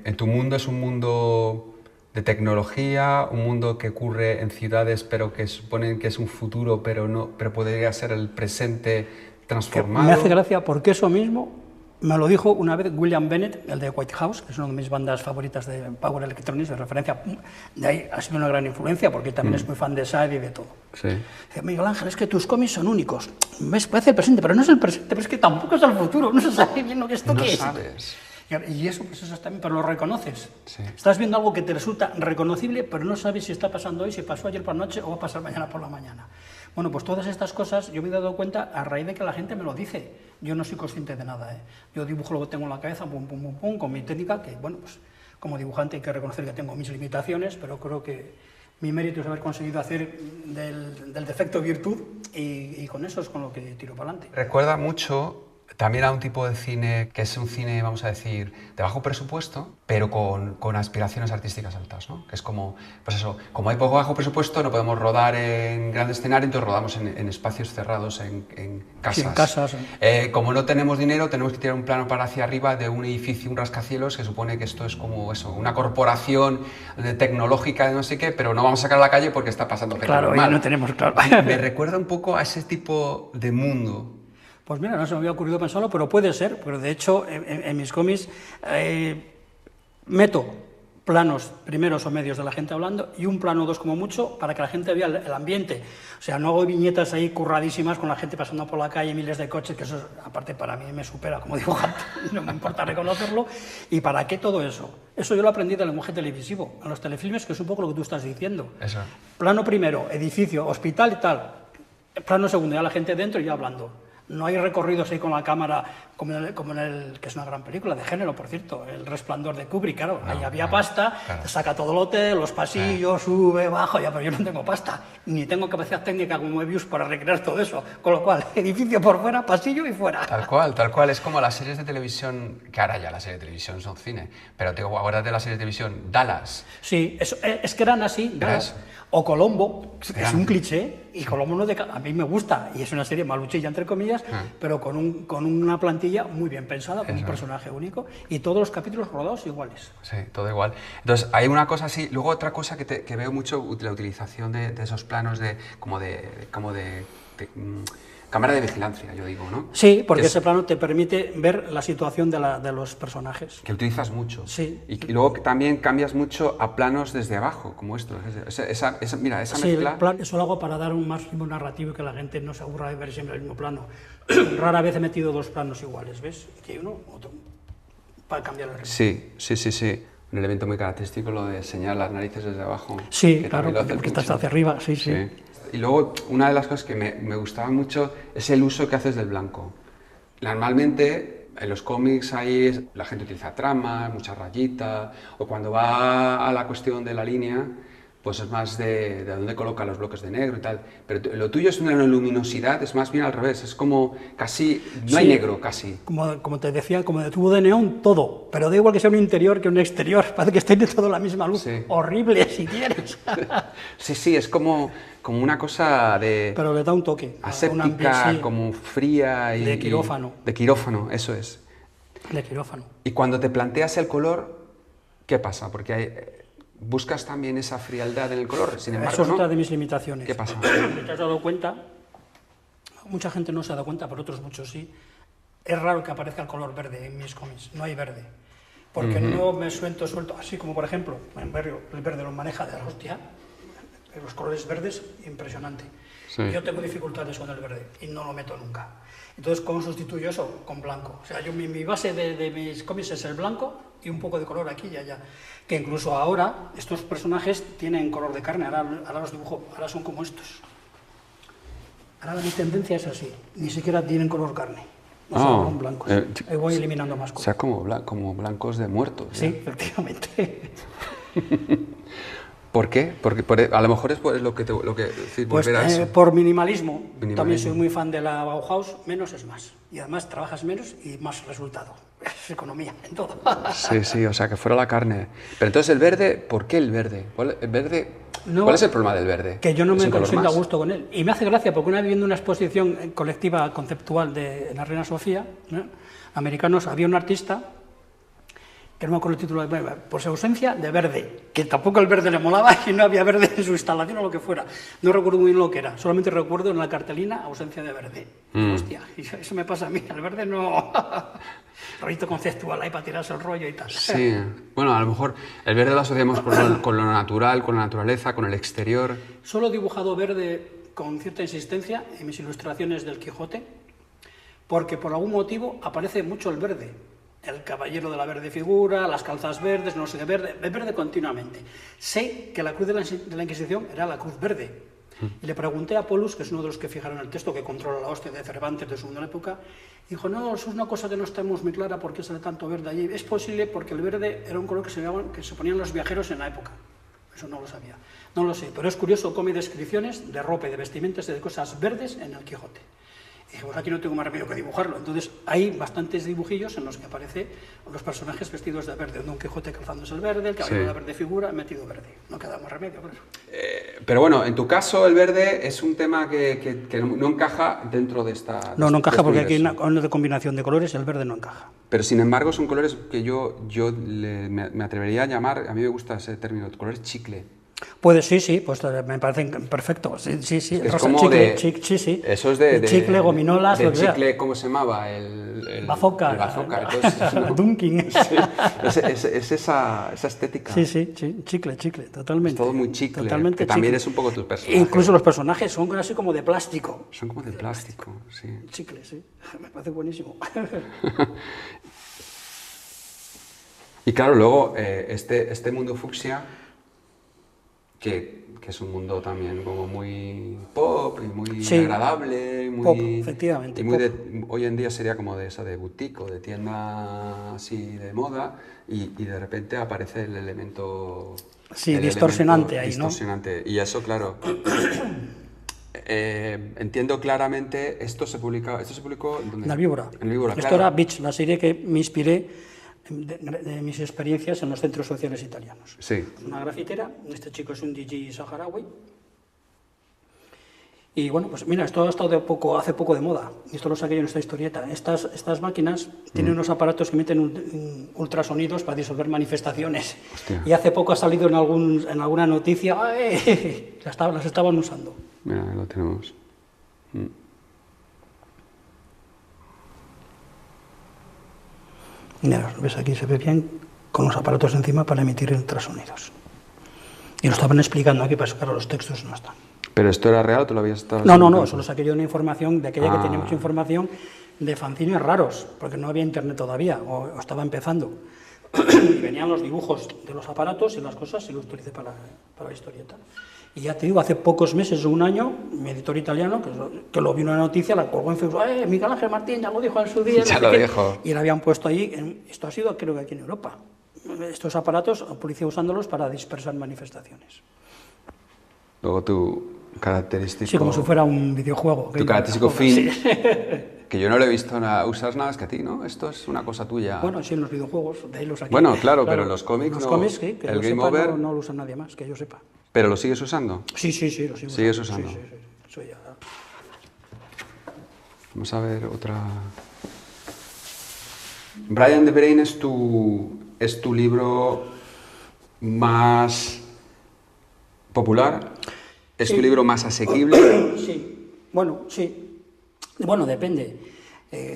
en tu mundo es un mundo de tecnología, un mundo que ocurre en ciudades, pero que suponen que es un futuro, pero podría ser el presente transformado. Me hace gracia porque eso mismo me lo dijo una vez William Bennett, el de White House, que es una de mis bandas favoritas de Power Electronics, de referencia. De ahí ha sido una gran influencia, porque él también es muy fan de Sade y de todo. Sí. Dice, Miguel Ángel, es que tus cómics son únicos. Parece el presente, pero no es el presente, pero es que tampoco es el futuro. No se sabe bien lo que esto que es. No sabes. Y eso, pues eso también, pero lo reconoces. Sí. Estás viendo algo que te resulta reconocible, pero no sabes si está pasando hoy, si pasó ayer por la noche o va a pasar mañana por la mañana. Bueno, pues todas estas cosas yo me he dado cuenta a raíz de que la gente me lo dice. Yo no soy consciente de nada, ¿eh? Yo dibujo lo que tengo en la cabeza, pum, pum, pum, pum, con mi técnica, que bueno, pues como dibujante hay que reconocer que tengo mis limitaciones, pero creo que mi mérito es haber conseguido hacer del defecto virtud y con eso es con lo que tiro para adelante. Recuerda mucho también a un tipo de cine que es un cine, vamos a decir, de bajo presupuesto, pero con aspiraciones artísticas altas, ¿no? Que es como, pues eso, como hay poco bajo presupuesto, no podemos rodar en grandes escenarios, entonces rodamos en espacios cerrados, en casas. Sí, en casas. Como no tenemos dinero, tenemos que tirar un plano para hacia arriba de un edificio, un rascacielos, que supone que esto es como eso, una corporación tecnológica de no sé qué, pero no vamos a sacar a la calle porque está pasando gente Claro, normal. ya no tenemos claro. Me recuerda un poco a ese tipo de mundo. Pues mira, no se me había ocurrido pensarlo, pero puede ser, porque de hecho en mis cómics meto planos primeros o medios de la gente hablando y un plano o dos como mucho para que la gente vea el ambiente. O sea, no hago viñetas ahí curradísimas con la gente pasando por la calle, miles de coches, que eso, aparte, para mí me supera como dibujante, no me importa reconocerlo. ¿Y para qué todo eso? Eso yo lo aprendí del lenguaje televisivo, en los telefilmes, que es un poco lo que tú estás diciendo. Eso. Plano primero, edificio, hospital y tal. Plano segundo, ya la gente dentro y ya hablando. No hay recorridos ahí con la cámara como en el que es una gran película de género, por cierto, El Resplandor de Kubrick, claro, ahí había pasta, te saca todo el hotel, los pasillos, sube, baja, ya, pero yo no tengo pasta, ni tengo capacidad técnica como Moebius para recrear todo eso, con lo cual, edificio por fuera, pasillo y fuera. Tal cual, es como las series de televisión, que ahora ya las series de televisión son cine, pero te acuerdas de la serie de televisión Dallas. Sí, eso, es que eran así, Dallas, o Colombo, es un cliché, y Colombo no a mí me gusta, y es una serie maluchilla, entre comillas, pero con una plantilla muy bien pensada, con un personaje único, y todos los capítulos rodados iguales. Sí, todo igual. Entonces, hay una cosa así, luego otra cosa que veo mucho, la utilización de esos planos como de cámara de vigilancia, yo digo, ¿no? Sí, porque ese plano te permite ver la situación de los personajes. Que utilizas mucho. Sí. Y luego también cambias mucho a planos desde abajo, como estos. Mira, esa mezcla... Eso lo hago para dar un máximo narrativo y que la gente no se aburra de ver siempre el mismo plano. Rara vez he metido dos planos iguales, ¿ves? Que uno, otro, para cambiar el ritmo. Sí. Un elemento muy característico, lo de enseñar las narices desde abajo. Sí, claro, porque estás hacia arriba, sí. Y luego, una de las cosas que me gustaba mucho es el uso que haces del blanco. Normalmente, en los cómics la gente utiliza tramas, muchas rayitas, o cuando va a la cuestión de la línea, pues es más de dónde coloca los bloques de negro y tal. Pero lo tuyo es una luminosidad, es más bien al revés, es como casi, no hay negro casi. Como te decía, como de tubo de neón, todo. Pero da igual que sea un interior que un exterior, parece que esté todo la misma luz. Sí. Horrible, si quieres. Sí, es como una cosa de... Pero le da un toque. Aséptica, como fría y... De quirófano. De quirófano, eso es. De quirófano. Y cuando te planteas el color, ¿qué pasa? Porque buscas también esa frialdad en el color, sin embargo, eso es otra de mis limitaciones. ¿Qué pasa? ¿Te has dado cuenta? Mucha gente no se ha dado cuenta, pero otros muchos sí. Es raro que aparezca el color verde en mis cómics, no hay verde. Porque no me suelto, así como por ejemplo, en Barrio, el verde lo maneja de la hostia, los colores verdes, impresionante. Sí. Yo tengo dificultades con el verde y no lo meto nunca. Entonces, ¿cómo sustituyo eso? Con blanco. O sea, mi base de mis cómics es el blanco y un poco de color aquí y allá. Que incluso ahora estos personajes tienen color de carne, ahora los dibujo, ahora son como estos. Ahora mi tendencia es así, ni siquiera tienen color carne, no son blancos. Voy eliminando más cosas. O sea, como blancos de muertos. Sí, efectivamente. ¿Por qué? Porque a lo mejor es lo que pues, por minimalismo. También soy muy fan de la Bauhaus, menos es más. Y además trabajas menos y más resultado. Es economía en todo. Sí, o sea, que fuera la carne. Pero entonces el verde, ¿por qué el verde? ¿Cuál es el problema del verde? Que yo no me siento a gusto con él. Y me hace gracia, porque una vez viendo una exposición colectiva conceptual en la Reina Sofía, americanos, había un artista que no me acuerdo el título, por su ausencia de verde, que tampoco el verde le molaba y no había verde en su instalación o lo que fuera. No recuerdo muy bien lo que era, solamente recuerdo en la cartelina ausencia de verde. Hostia, eso me pasa a mí, el verde no... Rollito conceptual ahí para tirarse el rollo y tal. Sí, bueno, a lo mejor el verde lo asociamos con lo natural, con la naturaleza, con el exterior. Solo he dibujado verde con cierta insistencia en mis ilustraciones del Quijote, porque por algún motivo aparece mucho el verde. El caballero de la verde figura, las calzas verdes, no sé de verde continuamente. Sé que la cruz de la Inquisición era la cruz verde. Y le pregunté a Polus, que es uno de los que fijaron el texto, que controla la hostia de Cervantes de segunda época, y dijo, no, eso es una cosa que no estamos muy clara por qué sale tanto verde allí. Es posible porque el verde era un color que se ponían los viajeros en la época. Eso no lo sabía. No lo sé, pero es curioso cómo hay descripciones de ropa y de vestimentas y de cosas verdes en el Quijote. Y dije, pues aquí no tengo más remedio que dibujarlo. Entonces hay bastantes dibujillos en los que aparecen los personajes vestidos de verde. Don Quijote calzándose el verde, el caballero de la verde figura, metido verde. No queda más remedio por eso. Pero bueno, en tu caso el verde es un tema que no encaja dentro de esta... No encaja porque aquí hay una combinación de colores y el verde no encaja. Pero sin embargo son colores que yo me atrevería a llamar, a mí me gusta ese término, colores chicle. Pues sí, pues me parecen perfecto. Sí. Es rosa, como chicle, de... sí. Eso es de chicle, gominolas, de lo que sea. chicle, ¿cómo se llamaba? El bazooka. El bazooka, entonces, ¿no? Dunkin. Sí, es esa estética. Sí, chicle, totalmente. Es todo muy chicle, Totalmente que también chicle. es un poco tu personaje. Incluso los personajes son así como de plástico. Son como de plástico, sí. Chicle, sí. Me parece buenísimo. Y claro, luego este mundo fucsia, que es un mundo también como muy pop y muy Sí. agradable, muy, Pop, efectivamente, y muy pop. hoy en día sería como de esa de boutique o de tienda así de moda, y de repente aparece el elemento... Sí, el distorsionante elemento ahí, ¿no? distorsionante. Y eso, claro... entiendo claramente, esto se publicó ¿dónde? La víbora. En Víbora, Esto claro. era Beach, la serie que me inspiré de mis experiencias en los centros sociales italianos. Sí. Una grafitera, este chico es un DJ saharaui. Y bueno, pues mira, esto ha estado hace poco de moda. Esto lo saqué yo en esta historieta. Estas máquinas tienen unos aparatos que emiten ultrasonidos para disolver manifestaciones. Hostia. Y hace poco ha salido en alguna noticia, las estaban usando. Mira, ahí lo tenemos. Mira, ves aquí, se ve bien con los aparatos encima para emitir ultrasonidos. Y lo estaban explicando aquí, pero claro, los textos no están. ¿Pero esto era real o te lo habías estado...? No, eso lo saqué yo de una información, de aquella que tenía mucha Ah. información de fanzines raros, porque no había internet todavía, o estaba empezando. Y venían los dibujos de los aparatos y las cosas, y lo utilicé para la historieta. Y ya te digo, hace pocos meses o un año, mi editor italiano, que lo vio en una noticia, la colgó en Facebook, Miguel Ángel Martín ya lo dijo en su día. Ya no sé lo qué. dijo. Y le habían puesto ahí, esto ha sido creo que aquí en Europa, estos aparatos, la policía usándolos para dispersar manifestaciones. Luego tu característico... Sí, como si fuera un videojuego. Tu característico Sí. fin, que yo no lo he visto usar nada más que a ti, ¿no? Esto es una cosa tuya. Bueno, sí, en los videojuegos, de ahí los aquí. Bueno, claro, pero en los cómics Los no- cómics, sí, que el yo Game sepa, Over- no lo usa nadie más, que yo sepa. ¿Pero lo sigues usando? Sí, lo sigo ¿Sigues usando. usando? Sí. Eso ya... Vamos a ver otra... Brian the Brain es tu libro más popular, es tu Sí. libro más asequible. Sí, bueno, sí. Bueno, depende.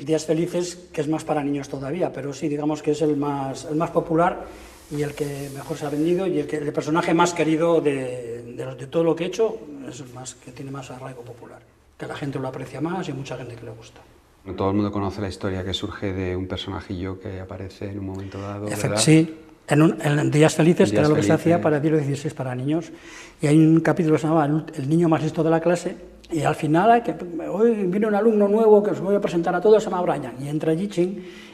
Días Felices, que es más para niños todavía, pero sí, digamos que es el más popular y el que mejor se ha vendido y el personaje más querido de todo lo que he hecho es el más que tiene más arraigo popular, que la gente lo aprecia más y hay mucha gente que le gusta. No todo el mundo conoce la historia que surge de un personajillo que aparece en un momento dado, ¿verdad? Sí, en Días Felices, que Días era lo que se Felices. hacía para el siglo XVI para niños, y hay un capítulo que se llamaba El niño más listo de la clase, y al final, hoy viene un alumno nuevo que os voy a presentar a todos, se llama Brian, y entra allí,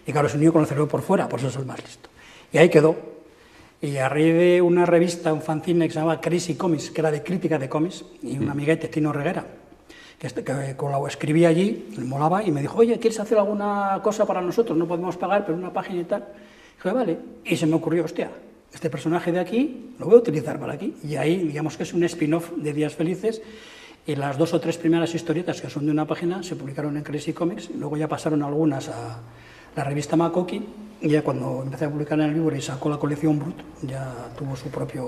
y claro, es un niño con el cerebro por fuera, pues es el más listo. Y ahí quedó. Y a raíz de una revista, un fanzine que se llamaba Crazy Comics, que era de crítica de cómics, y un amiguete, Tino Reguera, que escribía allí, me molaba, y me dijo, oye, ¿quieres hacer alguna cosa para nosotros? No podemos pagar, pero una página y tal. Dije, vale. Y se me ocurrió, hostia, este personaje de aquí lo voy a utilizar para aquí. Y ahí, digamos que es un spin-off de Días Felices, y las 2 o 3 primeras historietas, que son de una página, se publicaron en Crazy Comics, luego ya pasaron algunas a la revista Makoki, y ya cuando empecé a publicar en el libro y sacó la colección Brut, ya tuvo su propia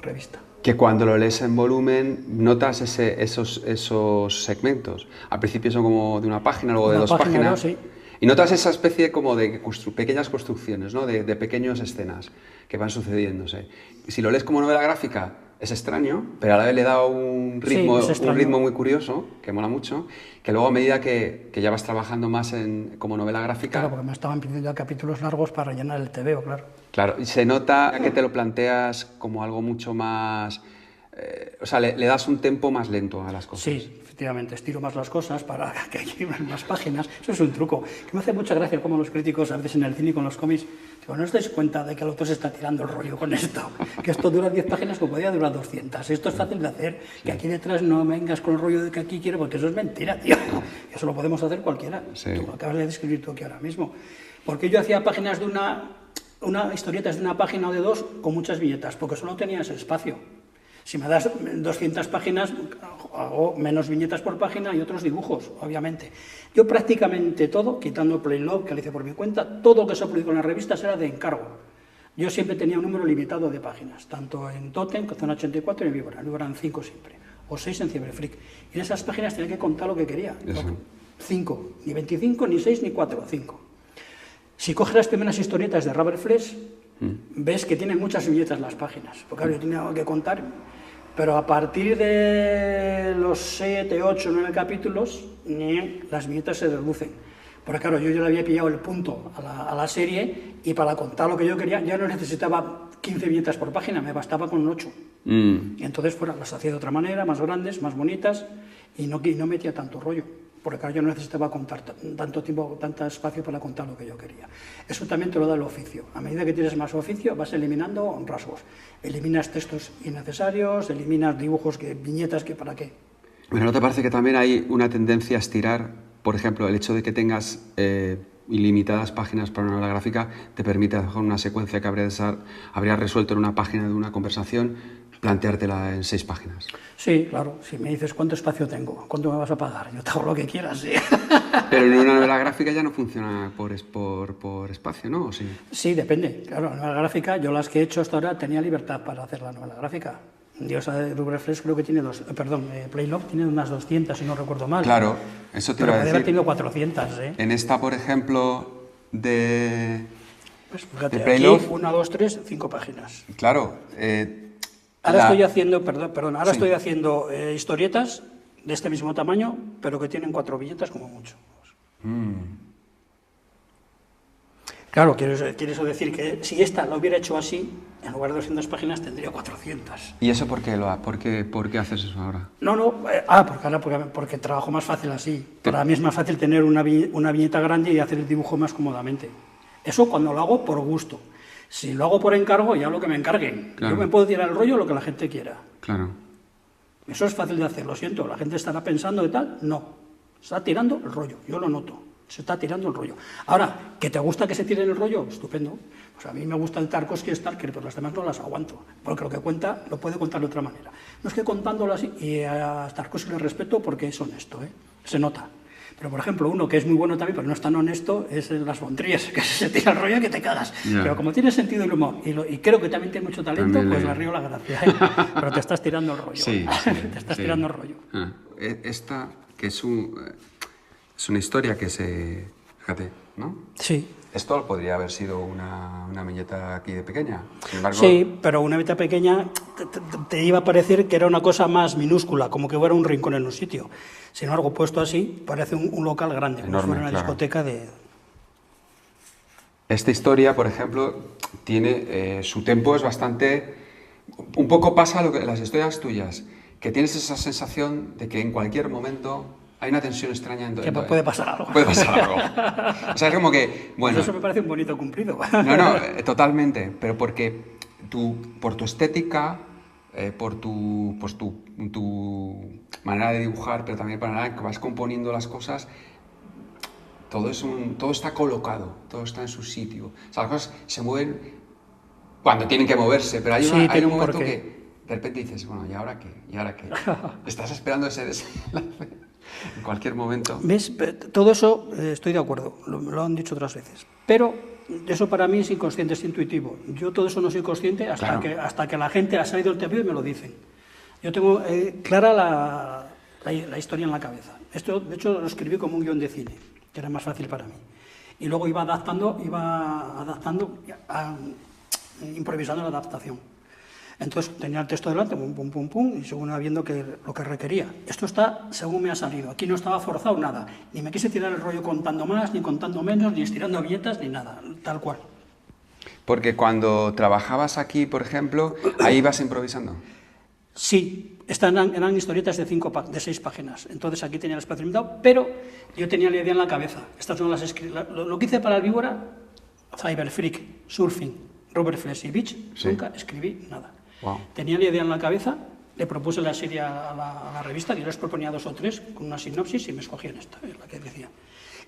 revista. Que cuando lo lees en volumen notas esos segmentos. Al principio son como de una página, luego de Una 2 página, páginas. ¿no? Sí. Y notas esa especie como de pequeñas construcciones, ¿no? de pequeñas escenas que van sucediéndose. Si lo lees como novela gráfica es extraño, pero a la vez le da un ritmo, Sí, es extraño. un ritmo muy curioso, que mola mucho, que luego a medida que ya vas trabajando más como novela gráfica... Claro, porque me estaban pidiendo ya capítulos largos para rellenar el TVO, claro. Claro, y se nota que te lo planteas como algo mucho más... o sea, le das un tempo más lento a las cosas. Sí, efectivamente, estiro más las cosas para que lleven más páginas. Eso es un truco, que me hace mucha gracia como los críticos a veces en el cine y con los cómics, digo, ¿no os dais cuenta de que el autor se está tirando el rollo con esto? Que esto dura 10 páginas como podría durar 200. Esto es fácil de hacer, que aquí detrás no vengas con el rollo de que aquí quiero, porque eso es mentira, tío. Eso lo podemos hacer cualquiera. Sí. Tú lo acabas de describir tú aquí ahora mismo. Porque yo hacía páginas de una historietas de una página o de 2 con muchas viñetas, porque solo tenía ese espacio. Si me das 200 páginas, hago menos viñetas por página y otros dibujos, obviamente. Yo prácticamente todo, quitando Playlog, que lo hice por mi cuenta, todo lo que se publicó en las revistas era de encargo. Yo siempre tenía un número limitado de páginas, tanto en Totem, Zona 84 y en Víbora. En Víbora eran 5 siempre, o 6 en Cyberfreak. Y en esas páginas tenía que contar lo que quería. 5, ni 25, ni 6, ni 4, 5. Si coges las primeras historietas de Rubber Flesh, ves que tienen muchas viñetas las páginas, porque claro, yo tenía que contar, pero a partir de los 7, 8, 9 capítulos, las viñetas se reducen. Porque claro, yo ya le había pillado el punto a la serie y para contar lo que yo quería ya no necesitaba 15 viñetas por página, me bastaba con 8. Y entonces las hacía de otra manera, más grandes, más bonitas y no metía tanto rollo. Porque claro, yo no necesitaba contar tanto tiempo, tanto espacio para contar lo que yo quería. Eso también te lo da el oficio. A medida que tienes más oficio, vas eliminando rasgos. Eliminas textos innecesarios, eliminas dibujos, viñetas, que para qué. Pero ¿no te parece que también hay una tendencia a estirar? Por ejemplo, el hecho de que tengas ilimitadas páginas para una novela gráfica te permite, a lo mejor, una secuencia que habrías resuelto en una página de una conversación, planteártela en 6 páginas. Sí, claro. Si me dices cuánto espacio tengo, cuánto me vas a pagar, yo te hago lo que quieras, sí. Pero en una novela gráfica ya no funciona por espacio, ¿no? ¿O sí? Sí, depende. Claro, la novela gráfica, yo las que he hecho hasta ahora tenía libertad para hacer la novela gráfica. Diosa de Rubber Flesh creo que tiene Playlove tiene unas 200, si no recuerdo mal. Claro, eso te pero iba a puede decir. haber tenido 400, ¿eh? En esta, por ejemplo, Pues fíjate, de Playlove, aquí 1, 2, 3, 5 páginas. claro. Ahora estoy haciendo, ahora estoy haciendo historietas de este mismo tamaño, pero que tienen 4 viñetas como mucho. Claro, quiero eso decir que si esta lo hubiera hecho así, en lugar de 200 páginas tendría 400. ¿Y eso por qué ¿Por qué haces eso ahora? Porque trabajo más fácil así. Para mí es más fácil tener una viñeta grande y hacer el dibujo más cómodamente. Eso cuando lo hago por gusto. Si lo hago por encargo, ya lo que me encarguen. Claro. Yo me puedo tirar el rollo lo que la gente quiera. Claro. Eso es fácil de hacer, lo siento. La gente estará pensando de tal. No. Está tirando el rollo. Yo lo noto. Se está tirando el rollo. Ahora, ¿que te gusta que se tire el rollo? Estupendo. Pues a mí me gusta el Tarkovsky y Stalker, pero las demás no las aguanto. Porque lo que cuenta, lo puede contar de otra manera. No es que contándolo así, y a Tarkovsky le respeto porque es honesto, ¿eh? Se nota. Pero, por ejemplo, uno que es muy bueno también, pero no es tan honesto, es Las von Trier, que se tira el rollo que te cagas. Yeah. Pero como tiene sentido del humor, y creo que también tiene mucho talento, también pues le río la gracia. ¿eh? Pero te estás tirando el rollo. Sí, te estás tirando el rollo. Esta, que es una historia que se... Fíjate, ¿no? Sí. Esto podría haber sido una viñeta aquí de pequeña. Sin embargo... Sí, pero una viñeta pequeña te iba a parecer que era una cosa más minúscula, como que fuera un rincón en un sitio. Sin embargo, puesto así, parece un local grande, enorme, como si fuera una discoteca de... Esta historia, por ejemplo, tiene... su tempo es bastante... Un poco pasa lo que las historias tuyas, que tienes esa sensación de que en cualquier momento... Hay una tensión extraña en todo. Que puede pasar algo. Puede pasar algo. O sea, es como que... Bueno, pues eso me parece un bonito cumplido. No, totalmente. Pero porque por tu estética, por tu manera de dibujar, pero también por la manera que vas componiendo las cosas, todo está colocado, todo está en su sitio. O sea, las cosas se mueven cuando tienen que moverse, pero hay un momento que de repente dices, bueno, ¿y ahora qué? ¿Y ahora qué? Estás esperando ese desenlace. En cualquier momento. ¿Ves? Todo eso estoy de acuerdo, lo han dicho otras veces. Pero eso para mí es inconsciente, es intuitivo. Yo todo eso no soy consciente hasta que la gente ha salido del teatro y me lo dicen. Yo tengo clara la historia en la cabeza. Esto, de hecho, lo escribí como un guión de cine, que era más fácil para mí. Y luego iba adaptando, improvisando la adaptación. Entonces tenía el texto delante, pum, pum, pum, y según viendo lo que requería. Esto está según me ha salido. Aquí no estaba forzado nada. Ni me quise tirar el rollo contando más, ni contando menos, ni estirando viñetas, ni nada. Tal cual. Porque cuando trabajabas aquí, por ejemplo, ahí ibas improvisando. Sí, eran historietas de 6 páginas. Entonces aquí tenía el espacio limitado, pero yo tenía la idea en la cabeza. Estas no las escribí. Lo que hice para el Víbora, Cyberfreak, Surfing, Rubber Flesh y Beach, sí. Nunca escribí nada. Wow. Tenía la idea en la cabeza, le propuse la serie a la revista, yo les proponía 2 o 3 con una sinopsis y me escogían esta, la que decía.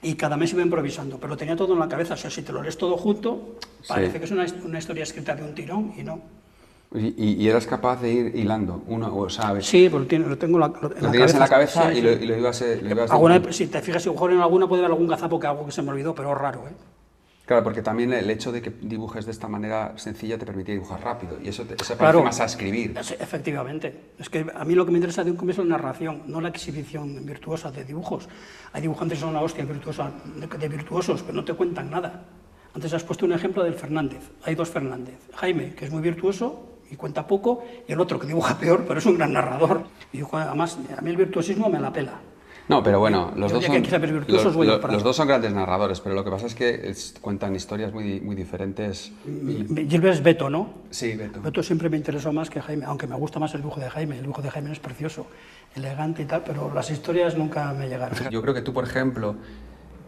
Y cada mes iba improvisando, pero tenía todo en la cabeza. O sea, si te lo lees todo junto, parece que es una historia escrita de un tirón y no. ¿Y eras capaz de ir hilando? Sí, pues lo tengo lo tenías en la cabeza sí, y lo ibas si te fijas, si en alguna puede haber algún gazapo que hago que se me olvidó, pero es raro, ¿eh? Claro, porque también el hecho de que dibujes de esta manera sencilla te permite dibujar rápido y eso parece Claro. más a escribir. Sí, efectivamente. Es que a mí lo que me interesa de un cómic es la narración, no la exhibición virtuosa de dibujos. Hay dibujantes que son la hostia de virtuosos, pero no te cuentan nada. Antes has puesto un ejemplo del Fernández. Hay dos Fernández. Jaime, que es muy virtuoso y cuenta poco, y el otro que dibuja peor, pero es un gran narrador. Y además, a mí el virtuosismo me la pela. No, pero bueno, los dos, los dos son grandes narradores, pero lo que pasa es que cuentan historias muy diferentes. Gilbert es Beto, ¿no? Sí, Beto. Beto siempre me interesó más que Jaime, aunque me gusta más el dibujo de Jaime. El dibujo de Jaime es precioso, elegante y tal, pero las historias nunca me llegaron. Yo creo que tú, por ejemplo,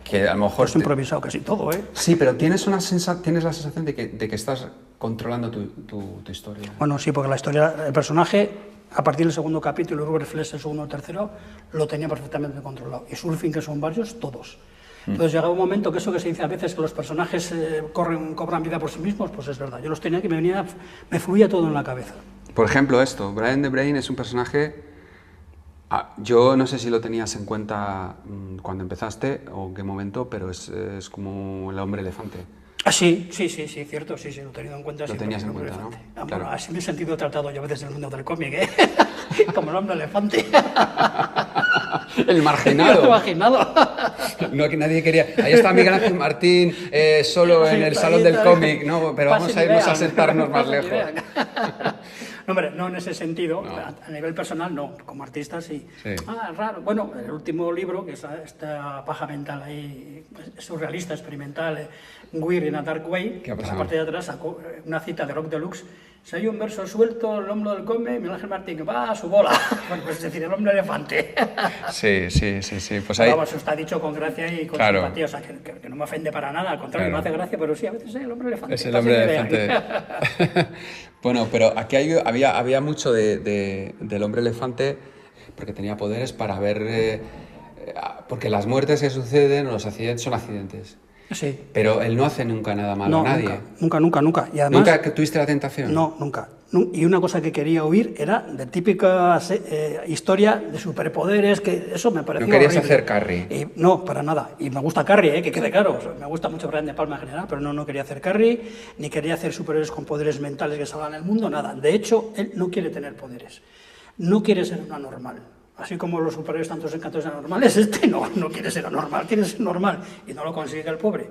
que a lo mejor... Has improvisado casi todo, ¿eh? Sí, pero tienes la sensación de que estás controlando tu historia. Bueno, sí, porque la historia, el personaje, a partir del segundo capítulo, Robert Flex, el segundo o tercero, lo tenía perfectamente controlado. Y Surfing, que son varios, todos. Entonces llegaba un momento que eso que se dice a veces, que los personajes cobran vida por sí mismos, pues es verdad. Yo los tenía que me fluía todo en la cabeza. Por ejemplo, esto, Brian the Brain es un personaje... yo no sé si lo tenías en cuenta cuando empezaste o en qué momento, pero es como el hombre elefante. Ah, sí, cierto, sí, lo he tenido en cuenta. Lo tenías en cuenta, ¿no? Claro. Bueno, así me he sentido tratado yo a veces en el mundo del cómic, ¿eh? Como el hombre elefante. El marginado. El marginado. No, que nadie quería... Ahí está Miguel Ángel Martín, solo en el salón del cómic, ¿no? Pero vamos a irnos a sentarnos más lejos. No, hombre, no en ese sentido, no. A nivel personal no, como artista sí. Raro. Bueno, el último libro, que es esta paja mental ahí, surrealista, experimental, Weird in a Dark Way, en la parte de atrás sacó una cita de Rock Deluxe. Si hay un verso suelto, el hombro del cómic, Miguel Ángel Martín, que va a su bola. Bueno, pues es decir, el hombre elefante. Sí. Pues ahí... Vamos, está dicho con gracia y con simpatía, o sea, que no me ofende para nada, al contrario, me hace gracia, pero sí, a veces es el hombre elefante. Es el hombre elefante. Bueno, pero aquí había mucho del hombre elefante, porque tenía poderes para ver... porque las muertes que suceden, o los accidentes, son accidentes. Sí. Pero él no hace nunca nada malo a nadie. Nunca. Y además, ¿Nunca tuviste la tentación? No, nunca. Y una cosa que quería oír era de típica historia de superpoderes, que eso me parecía ¿No querías horrible. hacer Carrie? No, para nada. Y me gusta Carrie, que quede claro. O sea, me gusta mucho Brian De Palma en general, pero no quería hacer Carrie, ni quería hacer superhéroes con poderes mentales que salgan el mundo, nada. De hecho, él no quiere tener poderes. No quiere ser un anormal. Así como los superhéroes tantos encantos anormales, no quiere ser anormal, quiere ser normal. Y no lo consigue el pobre.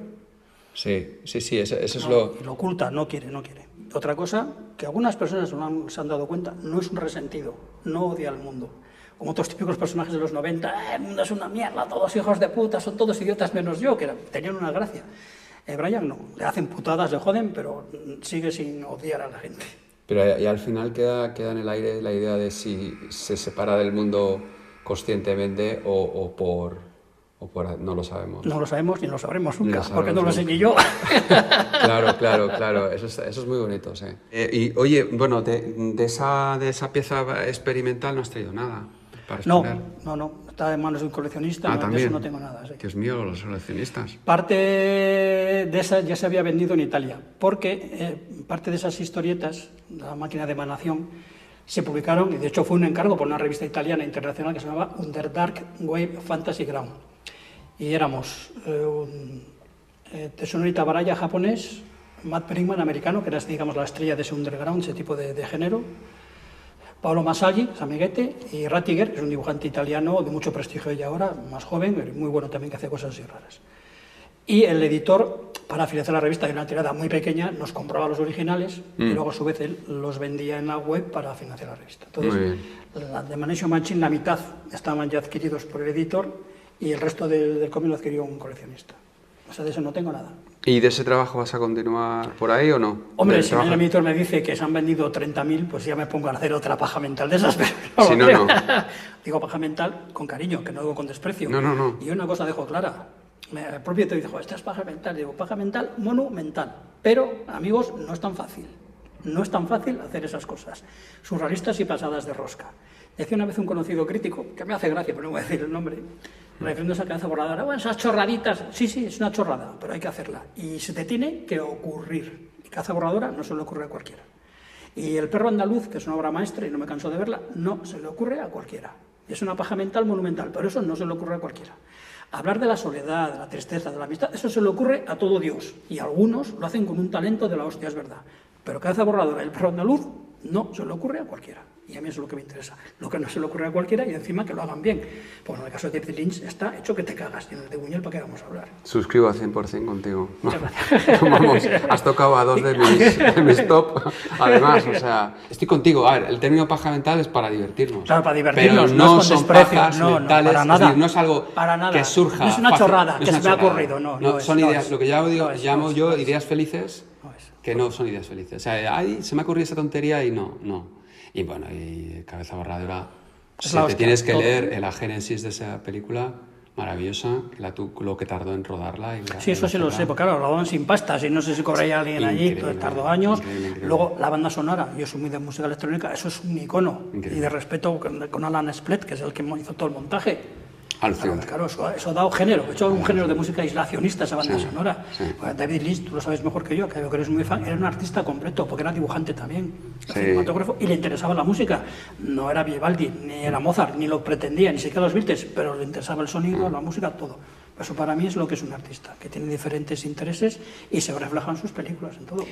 Sí, eso es lo... Y lo oculta, no quiere. Otra cosa, que algunas personas se han dado cuenta, no es un resentido, no odia al mundo. Como otros típicos personajes de los 90, el mundo es una mierda, todos hijos de puta, son todos idiotas menos yo, que tenían una gracia. Brian no, le hacen putadas, le joden, pero sigue sin odiar a la gente. Pero y al final queda en el aire la idea de si se separa del mundo conscientemente o por no lo sabemos. No lo sabemos ni lo sabremos nunca, porque no lo sé ni yo. Claro, eso es muy bonito, sí. Y oye, bueno, de esa pieza experimental no has traído nada para exponer. No, está en manos de un coleccionista, también. De eso no tengo nada. Sí. Dios mío, los coleccionistas. Parte de esa ya se había vendido en Italia, porque parte de esas historietas, la máquina de emanación, se publicaron, y de hecho fue un encargo por una revista italiana internacional que se llamaba Underdark Wave Fantasy Ground. Y éramos Tsunori Baraya, japonés, Matt Brinkman, americano, que era, digamos, la estrella de ese underground, ese tipo de género, Paolo Masaggi, amiguete, y Rattiger, que es un dibujante italiano de mucho prestigio ya ahora, más joven, muy bueno también, que hace cosas así raras. Y el editor, para financiar la revista de una tirada muy pequeña, nos compraba los originales y luego a su vez él los vendía en la web para financiar la revista. Entonces, la de Manation Machine, la mitad estaban ya adquiridos por el editor y el resto del cómic lo adquirió un coleccionista. O sea, de eso no tengo nada. ¿Y de ese trabajo vas a continuar por ahí o no? Hombre, si el editor me dice que se han vendido 30.000, pues ya me pongo a hacer otra paja mental de esas, pero no. Digo paja mental con cariño, que no digo con desprecio. No. Y una cosa dejo clara. El propio editor dice, esta es paja mental. Digo, paja mental monumental. Pero, amigos, no es tan fácil. No es tan fácil hacer esas cosas. Surrealistas y pasadas de rosca. Decía una vez un conocido crítico, que me hace gracia, pero no voy a decir el nombre, refiriéndose a cabeza borradora. Bueno, esas chorraditas, sí, es una chorrada, pero hay que hacerla. Y se te tiene que ocurrir. Y caza borradora no se le ocurre a cualquiera. Y El perro andaluz, que es una obra maestra y no me canso de verla, no se le ocurre a cualquiera. Es una paja mental monumental, pero eso no se le ocurre a cualquiera. Hablar de la soledad, de la tristeza, de la amistad, eso se le ocurre a todo Dios. Y algunos lo hacen con un talento de la hostia, es verdad. Pero Cabeza Borradora, El perro andaluz, no se le ocurre a cualquiera. Y a mí eso es lo que me interesa. Lo que no se le ocurre a cualquiera y encima que lo hagan bien. Pues en el caso de David Lynch está hecho que te cagas. Y en el de Buñuel, ¿para qué vamos a hablar? Suscribo al 100% contigo. Muchas gracias. Vamos, has tocado a 2 de mis top. Además, o sea, estoy contigo. A ver, el término paja mental es para divertirnos. Claro, para divertirnos, pero no es con son desprecio, pajas no, mentales, para nada. Es decir, no es algo para nada. que surja. No es una fácil, chorrada no que es se una me ha chorrada. ocurrido, no. Son no ideas, es. lo que yo No es, llamo no es, yo no es. ideas felices, No es. que no son ideas felices. O sea, ay, se me ha ocurrido esa tontería y no. Y bueno, y Cabeza Borradora, Es si la te hostia, tienes que todo. leer la génesis de esa película, maravillosa, lo que tardó en rodarla. Sí, eso sí lo sé, porque claro, lo daban sin pastas y no sé si cobraría alguien allí, Increíble, entonces tardó años. increíble. Luego la banda sonora, yo soy muy de música electrónica, eso es un icono. Increíble. Y de respeto con Alan Splet, que es el que hizo todo el montaje. Alucinante. Claro, eso ha dado género, ha hecho un género de música aislacionista esa banda sonora. sí. Pues David Lynch, tú lo sabes mejor que yo, que eres muy fan, era un artista completo, porque era dibujante también, cinematógrafo, y le interesaba la música. No era Vivaldi, ni era Mozart, ni lo pretendía, ni siquiera los Beatles, pero le interesaba el sonido, la música, todo. Eso para mí es lo que es un artista, que tiene diferentes intereses y se reflejan en sus películas, en todo,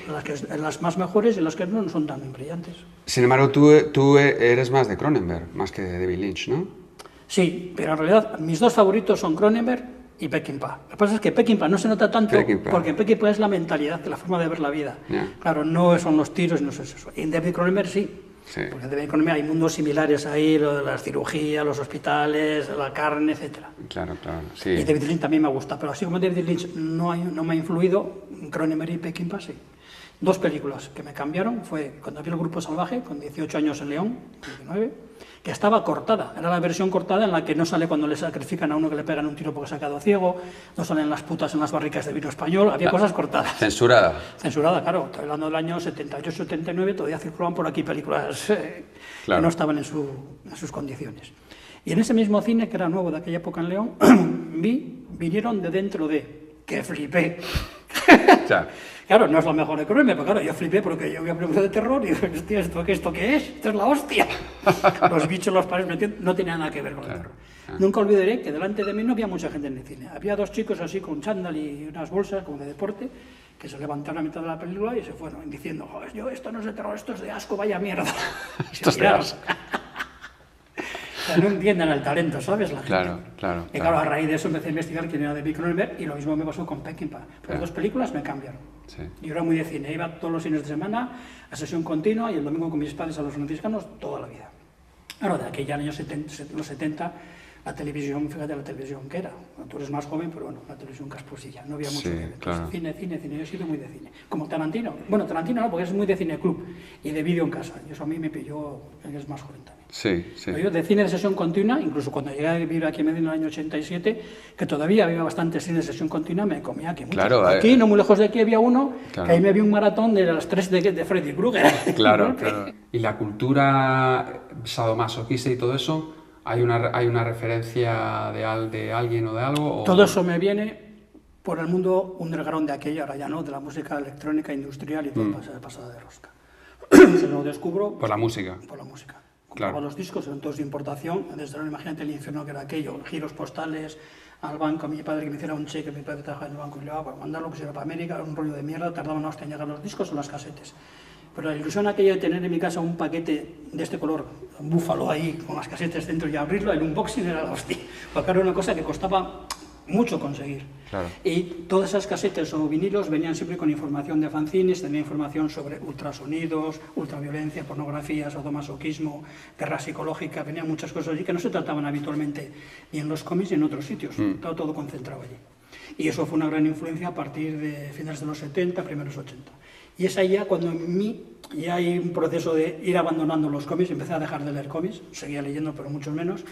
en las más mejores y en las que no son tan brillantes. Sin embargo, tú eres más de Cronenberg, más que de David Lynch, ¿no? Sí, pero en realidad mis dos favoritos son Cronenberg y Peckinpah. Lo que pasa es que Peckinpah no se nota tanto porque Peckinpah es la mentalidad, la forma de ver la vida. Yeah. Claro, no son los tiros, no es eso. Y en David Cronenberg sí. Porque en David Cronenberg hay mundos similares ahí, lo de las cirugías, los hospitales, la carne, etc. Claro, sí. Y David Lynch también me gusta, pero así como David Lynch no me ha influido, Cronenberg y Peckinpah sí. Dos películas que me cambiaron fue cuando vi El Grupo Salvaje, con 18 años en León, 19, que estaba cortada. Era la versión cortada en la que no sale cuando le sacrifican a uno que le pegan un tiro porque se ha quedado ciego, no salen las putas en las barricas de vino español, había cosas cortadas. Censurada. Censurada, claro. Estoy hablando del año 78-79, todavía circulaban por aquí películas que no estaban en sus condiciones. Y en ese mismo cine, que era nuevo de aquella época en León, vinieron de dentro de... que flipé. Ya. Claro, no es lo mejor de Cronenberg, pero claro, yo flipé porque yo vi una película de terror y digo, hostia, ¿esto qué es? Esto es la hostia. Los bichos, los pares, no tenía nada que ver con el terror. Nunca olvidaré que delante de mí no había mucha gente en el cine. Había dos chicos así con chándal y unas bolsas como de deporte que se levantaron a mitad de la película y se fueron diciendo, joder, esto no es de terror, esto es de asco, vaya mierda. Esto es de asco. O sea, no entienden el talento, ¿sabes? La gente. Claro. Y claro, a raíz de eso empecé a investigar quién era David Cronenberg y lo mismo me pasó con Peckinpah. Las dos películas me cambiaron. Sí. Yo era muy de cine, iba todos los fines de semana a sesión continua y el domingo con mis padres a los franciscanos toda la vida. Claro, de aquella años 70, los 70, la televisión, fíjate la televisión que era. Tú eres más joven, pero bueno, la televisión casposilla, no había mucho que ver. Claro. Cine, yo he sido muy de cine. Como Tarantino. Bueno, Tarantino no, porque es muy de cine club y de vídeo en casa. Y eso a mí me pilló, que es más joven también. Sí. Pero yo de cine de sesión continua, incluso cuando llegué a vivir aquí en Medina en el año 87, que todavía había bastante cine de sesión continua, me comía aquí mucho. Claro, aquí, no muy lejos de aquí, había uno, claro. Que ahí me vi un maratón de las 3 de Freddy Krueger. Claro. Y la cultura sadomasoquista y todo eso, ¿hay una referencia de alguien o de algo? Todo eso me viene por el mundo underground de aquella, ahora ya no, de la música electrónica, industrial y todo pasada de rosca. Se lo descubro Por la música. Por la música. Claro. Compraba los discos, eran todos de importación, desde luego imagínate el infierno que era aquello, giros postales al banco, a mi padre que me hiciera un cheque, mi padre trabajaba en el banco y le daba para mandarlo, que si era para América, era un rollo de mierda, tardaba una hostia en llegar los discos o las casetes. Pero la ilusión aquella de tener en mi casa un paquete de este color, un búfalo ahí, con las casetes dentro y abrirlo, el unboxing era la hostia, porque era una cosa que costaba mucho conseguir. Claro. Y todas esas casetes o vinilos venían siempre con información de fanzines, tenía información sobre ultrasonidos, ultraviolencia, pornografía, sadomasoquismo, guerra psicológica, venían muchas cosas allí que no se trataban habitualmente ni en los cómics ni en otros sitios, estaba todo concentrado allí. Y eso fue una gran influencia a partir de finales de los 70, primeros 80. Y es ahí ya cuando en mí ya hay un proceso de ir abandonando los cómics, empecé a dejar de leer cómics, seguía leyendo pero muchos menos,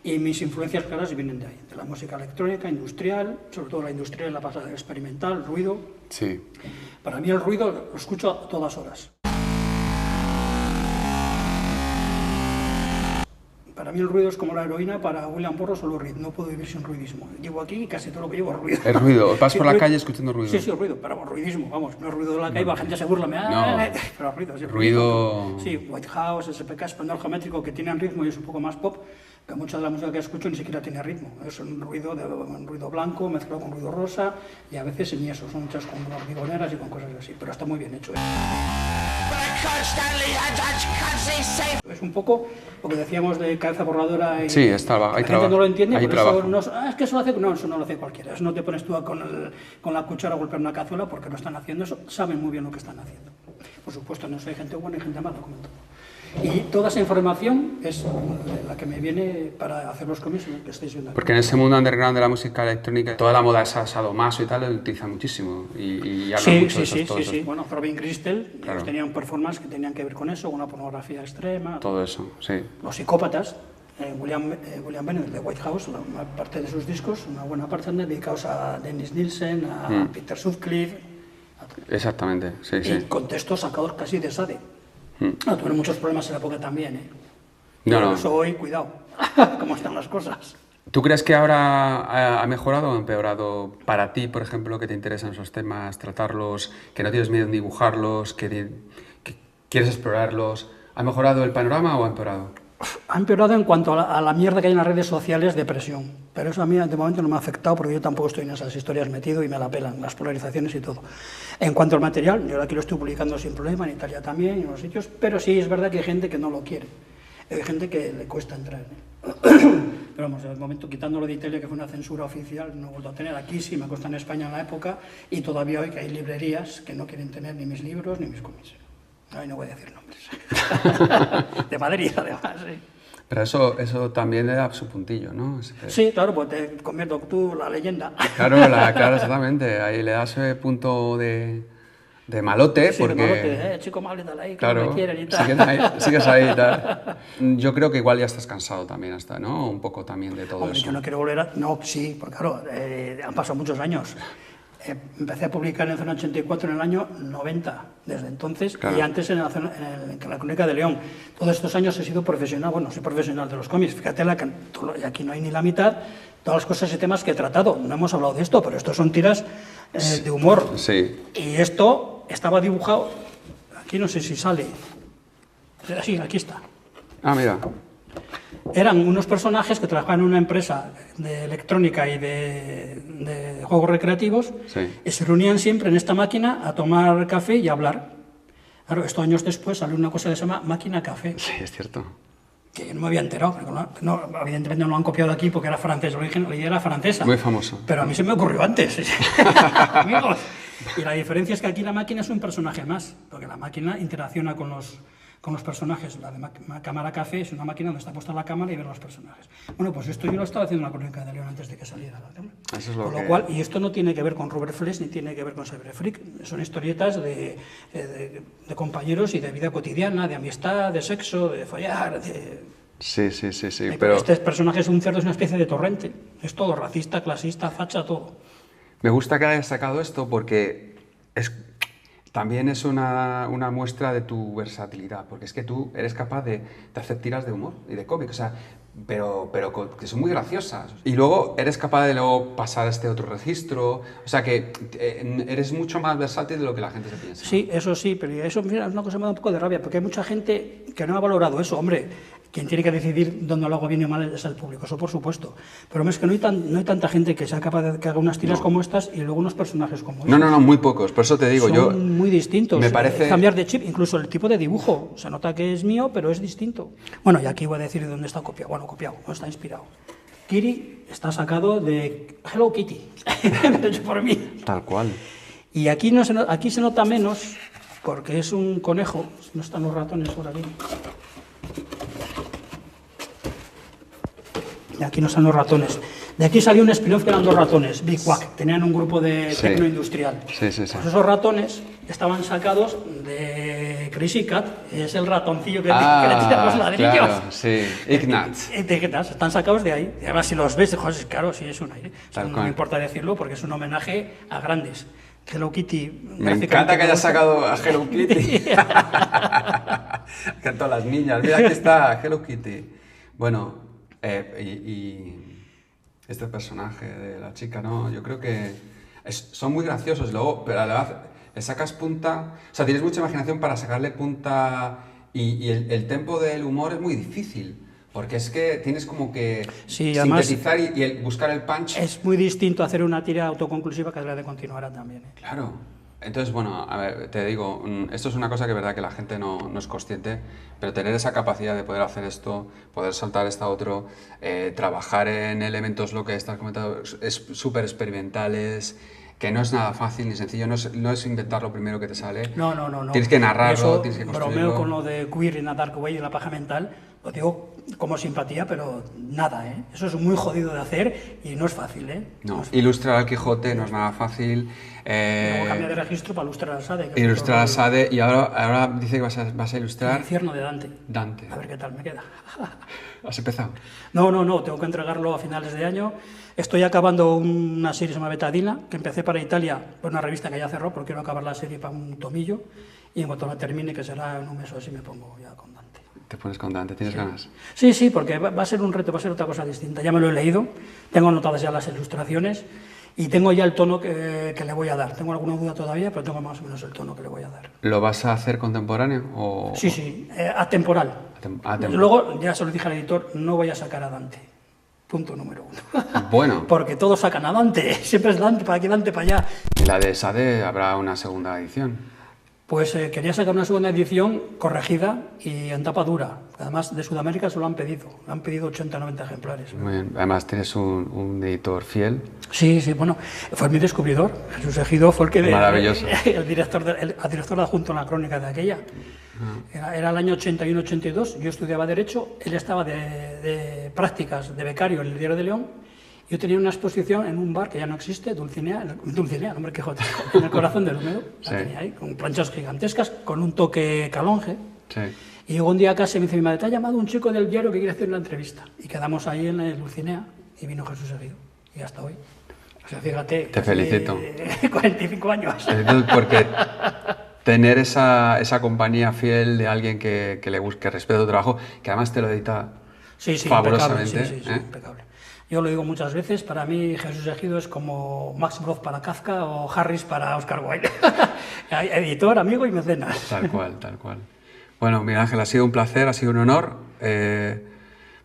y mis influencias claras vienen de ahí, de la música electrónica, industrial, sobre todo la industrial, la pasada experimental, ruido. Sí. Para mí el ruido lo escucho a todas horas. Para mí el ruido es como la heroína para William Burroughs o Lou Reed. No puedo vivir sin ruidismo. Llevo aquí y casi todo lo que llevo es ruido. El ruido. Vas Sí, por la ruido. calle escuchando ruido. Sí, ruido, pero ruidismo, vamos. No es ruido de la calle, la gente se burla, pero ruido. Sí, Ruido. Sí, White House, SPK, español geométrico, que tienen ritmo y es un poco más pop, que mucha de la música que escucho ni siquiera tiene ritmo, es un ruido blanco mezclado con ruido rosa y a veces sin eso, son hechas con hormigoneras y con cosas así, pero está muy bien hecho. Es un poco lo que decíamos de cabeza borradora y sí, estaba, la gente no lo entiende, ahí pero eso no, es que eso lo hace, no, eso no lo hace cualquiera, eso no te pones tú con la cuchara a golpear una cazuela porque no están haciendo eso, saben muy bien lo que están haciendo. Por supuesto, no hay gente buena y gente mala, como todo. Y toda esa información es la que me viene para hacer los cómics que estáis viendo aquí. Porque en ese mundo underground de la música electrónica, toda la moda esa sadomaso y tal, lo utiliza muchísimo. Y habla mucho de esos, sí. Bueno, Robin Christel, claro. Tenían performance que tenían que ver con eso, una pornografía extrema. Todo eso, sí. Los psicópatas, William Bennett de White House, una parte de sus discos, una buena parte dedicados a Dennis Nielsen, a Peter Sutcliffe. Exactamente, sí, sí. Y con textos sacados casi de Sade. Tuvieron muchos problemas en la época también, ¿eh? No. Por eso hoy, cuidado, cómo están las cosas. ¿Tú crees que ahora ha mejorado o empeorado para ti, por ejemplo, que te interesan esos temas, tratarlos, que no tienes miedo en dibujarlos, que quieres explorarlos? ¿Ha mejorado el panorama o ha empeorado? Ha empeorado en cuanto a la mierda que hay en las redes sociales de presión, pero eso a mí de momento no me ha afectado porque yo tampoco estoy en esas historias metido y me la pelan, las polarizaciones y todo. En cuanto al material, yo aquí lo estoy publicando sin problema, en Italia también, en los sitios, pero sí es verdad que hay gente que no lo quiere, hay gente que le cuesta entrar. Pero vamos, de momento quitándolo de Italia, que fue una censura oficial, no he vuelto a tener. Aquí sí me consta en España en la época y todavía hoy que hay librerías que no quieren tener ni mis libros ni mis cómics. Ay, no voy a decir nombres. De Madrid, además, sí. Pero eso también le da su puntillo, ¿no? Sí, claro, pues te convierto tú la leyenda. Claro, exactamente. Ahí le das ese punto de malote, sí, porque... de malote, chico malo y tal, ahí, claro, que me quieren y tal. Sigues ahí y tal. Yo creo que igual ya estás cansado también hasta, ¿no? Un poco también de todo Hombre, eso. yo no quiero volver a... No, sí, porque claro, han pasado muchos años. Empecé a publicar en Zona 84 en el año 90, desde entonces, claro. Y antes en la Crónica de León. Todos estos años he sido profesional, bueno, soy profesional de los cómics. Fíjate, y aquí no hay ni la mitad, todas las cosas y temas que he tratado. No hemos hablado de esto, pero estos son tiras de humor. Sí. Y esto estaba dibujado, aquí no sé si sale, sí, aquí está. Ah, mira. Eran unos personajes que trabajaban en una empresa de electrónica y de juegos recreativos, sí. Y se reunían siempre en esta máquina a tomar café y a hablar. Claro, estos años después salió una cosa que se llama máquina café. Sí, es cierto. Que no me había enterado, no, evidentemente no lo han copiado aquí porque era francés, el origen era francesa. Muy famoso. Pero a mí se me ocurrió antes, amigos. Y la diferencia es que aquí la máquina es un personaje más, porque la máquina interacciona con los personajes. La de cámara café es una máquina donde está puesta la cámara y ver los personajes. Bueno, pues esto yo lo estaba haciendo en la Crónica de León antes de que saliera la cámara. Eso es lo con lo cual, y esto no tiene que ver con Robert Flesch ni tiene que ver con Cyberfreak, son historietas de compañeros y de vida cotidiana, de amistad, de sexo, de follar, Sí, pero... Este personaje es un cerdo, es una especie de torrente, es todo racista, clasista, facha, todo. Me gusta que hayas sacado esto porque también es una muestra de tu versatilidad, porque es que tú eres capaz de hacer tiras de humor y de cómic, o sea, pero que son muy graciosas. Y luego eres capaz de luego pasar a este otro registro, o sea que eres mucho más versátil de lo que la gente se piensa. Sí, eso sí, pero eso mira, es una cosa que me da un poco de rabia, porque hay mucha gente que no ha valorado eso, hombre. Quien tiene que decidir dónde lo hago bien o mal es el público, eso por supuesto. Pero es que no hay tanta gente que sea capaz de que haga unas tiras como estas y luego unos personajes como estos. No, muy pocos, por eso te digo. Son muy distintos. Me parece... Cambiar de chip, incluso el tipo de dibujo. Se nota que es mío, pero es distinto. Bueno, y aquí voy a decir de dónde está copiado. Bueno, copiado, no está inspirado. Kiri está sacado de Hello Kitty, hecho por mí. Tal cual. Y aquí se nota menos, porque es un conejo, no están los ratones por aquí. Y aquí no están los ratones. De aquí salió un spin-off que eran dos ratones, Big Quack, tenían un grupo de tecno industrial. Sí. Pues esos ratones estaban sacados de Crazy Cat, es el ratoncillo que le tira los ladrillos. Claro, sí, Ignatz. Están sacados de ahí. Y además, si los ves, joder, claro, sí es un aire. No me importa decirlo porque es un homenaje a grandes. Hello Kitty. Me encanta que hayas sacado a Hello Kitty. Que todas las niñas. Mira, aquí está Hello Kitty. Bueno, y este personaje de la chica, ¿no? Yo creo que son muy graciosos. Luego, pero a la vez le sacas punta. O sea, tienes mucha imaginación para sacarle punta. Y el tempo del humor es muy difícil. Porque es que tienes como que Sí, además, sintetizar y buscar el punch. es muy distinto hacer una tira autoconclusiva que la de continuará también. Claro. Entonces, bueno, a ver, te digo, esto es una cosa que es verdad que la gente no es consciente, pero tener esa capacidad de poder hacer esto, poder saltar esta otro, trabajar en elementos, lo que estás comentando, es súper experimentales, que no es nada fácil ni sencillo, no es inventar lo primero que te sale. No. Tienes que narrarlo, Eso, tienes que construirlo. bromeo con lo de Queer in a Dark Way y la paja mental, lo digo como simpatía, pero nada, ¿eh? Eso es muy jodido de hacer y no es fácil, ¿eh? No, es fácil. ilustrar al Quijote no es nada fácil. Luego cambiar de registro para ilustrar al Sade. que es Ilustrar a otro Sade y ahora dice que vas rollo. a El ilustrar infierno de Dante. Dante. A ver qué tal me queda. ¿Has empezado? No, tengo que entregarlo a finales de año. Estoy acabando una serie que se llama Betadina, que empecé para Italia, por una revista que ya cerró, porque quiero acabar la serie para un tomillo, y en cuanto la termine, que será en un mes o así, me pongo ya con Dante. Te pones con Dante, ¿tienes ganas? Sí, porque va a ser un reto, va a ser otra cosa distinta. Ya me lo he leído, tengo anotadas ya las ilustraciones, y tengo ya el tono que le voy a dar. Tengo alguna duda todavía, pero tengo más o menos el tono que le voy a dar. ¿Lo vas a hacer contemporáneo o...? Sí, atemporal. Atemporal. Luego, ya se lo dije al editor, no voy a sacar a Dante. Punto número 1. Bueno. Porque todos sacan a Dante, siempre es Dante para aquí, Dante para allá. ¿Y la de Sade habrá una segunda edición? Pues quería sacar una segunda edición corregida y en tapa dura. Además, de Sudamérica se lo han pedido. Le han pedido 80 o 90 ejemplares. Muy bien. Además tienes un editor fiel. Sí, bueno, fue mi descubridor. Jesús Ejido fue el que... Maravilloso. El director adjunto en la crónica de aquella. Era el año 81-82, yo estudiaba Derecho, él estaba de prácticas de becario en el Diario de León. Yo tenía una exposición en un bar que ya no existe, Dulcinea, nombre Quijote, en el corazón del húmedo. La Sí. tenía ahí, con planchas gigantescas, con un toque calonge. Sí. Y llegó un día a casa y me dice: mi madre, te ha llamado un chico del diario que quiere hacer una entrevista. Y quedamos ahí en el Dulcinea y vino Jesús Ejido. Y hasta hoy. O sea, fíjate. Te felicito. 45 años. Porque tener esa compañía fiel de alguien que le busque, que respete tu trabajo, que además te lo edita Sí, fabulosamente. impecable, sí, impecable. Yo lo digo muchas veces, para mí Jesús Ejido es como Max Brod para Kafka o Harris para Oscar Wilde. Editor, amigo y mecenas. Tal cual. Bueno, Miguel Ángel, ha sido un placer, ha sido un honor.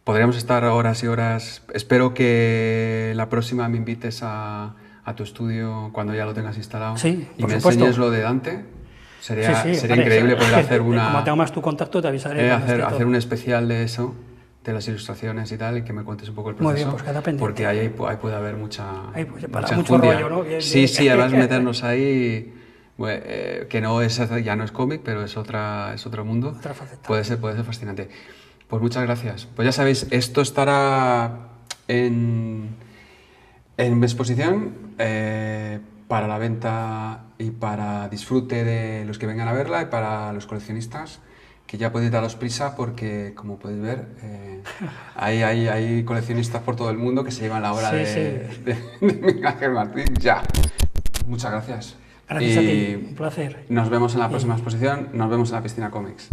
Podríamos estar horas y horas. Espero que la próxima me invites a tu estudio cuando ya lo tengas instalado. Sí, y por me supuesto. enseñes lo de Dante. Sería Sí, increíble poder hacer Como tengo más tu contacto, te avisaré. cuando esté hacer todo. un especial de eso, de las ilustraciones y tal, y que me cuentes un poco el proceso. Muy bien, pues queda pendiente. Porque ahí puede haber mucha, Ahí, pues, para mucha mucho enjundia. rollo, ¿no? Bien, Sí, bien. además meternos ahí, que no es, ya no es cómic, pero es otro mundo. Otra faceta. Puede ser fascinante. Pues muchas gracias. Pues ya sabéis, esto estará en mi exposición para la venta y para disfrute de los que vengan a verla y para los coleccionistas, que ya podéis daros prisa porque, como podéis ver, hay coleccionistas por todo el mundo que se llevan la obra de Miguel Ángel Martín ya. Muchas gracias. Gracias a Y ti, un placer. nos vemos en la próxima exposición, nos vemos en la Piscina Comics.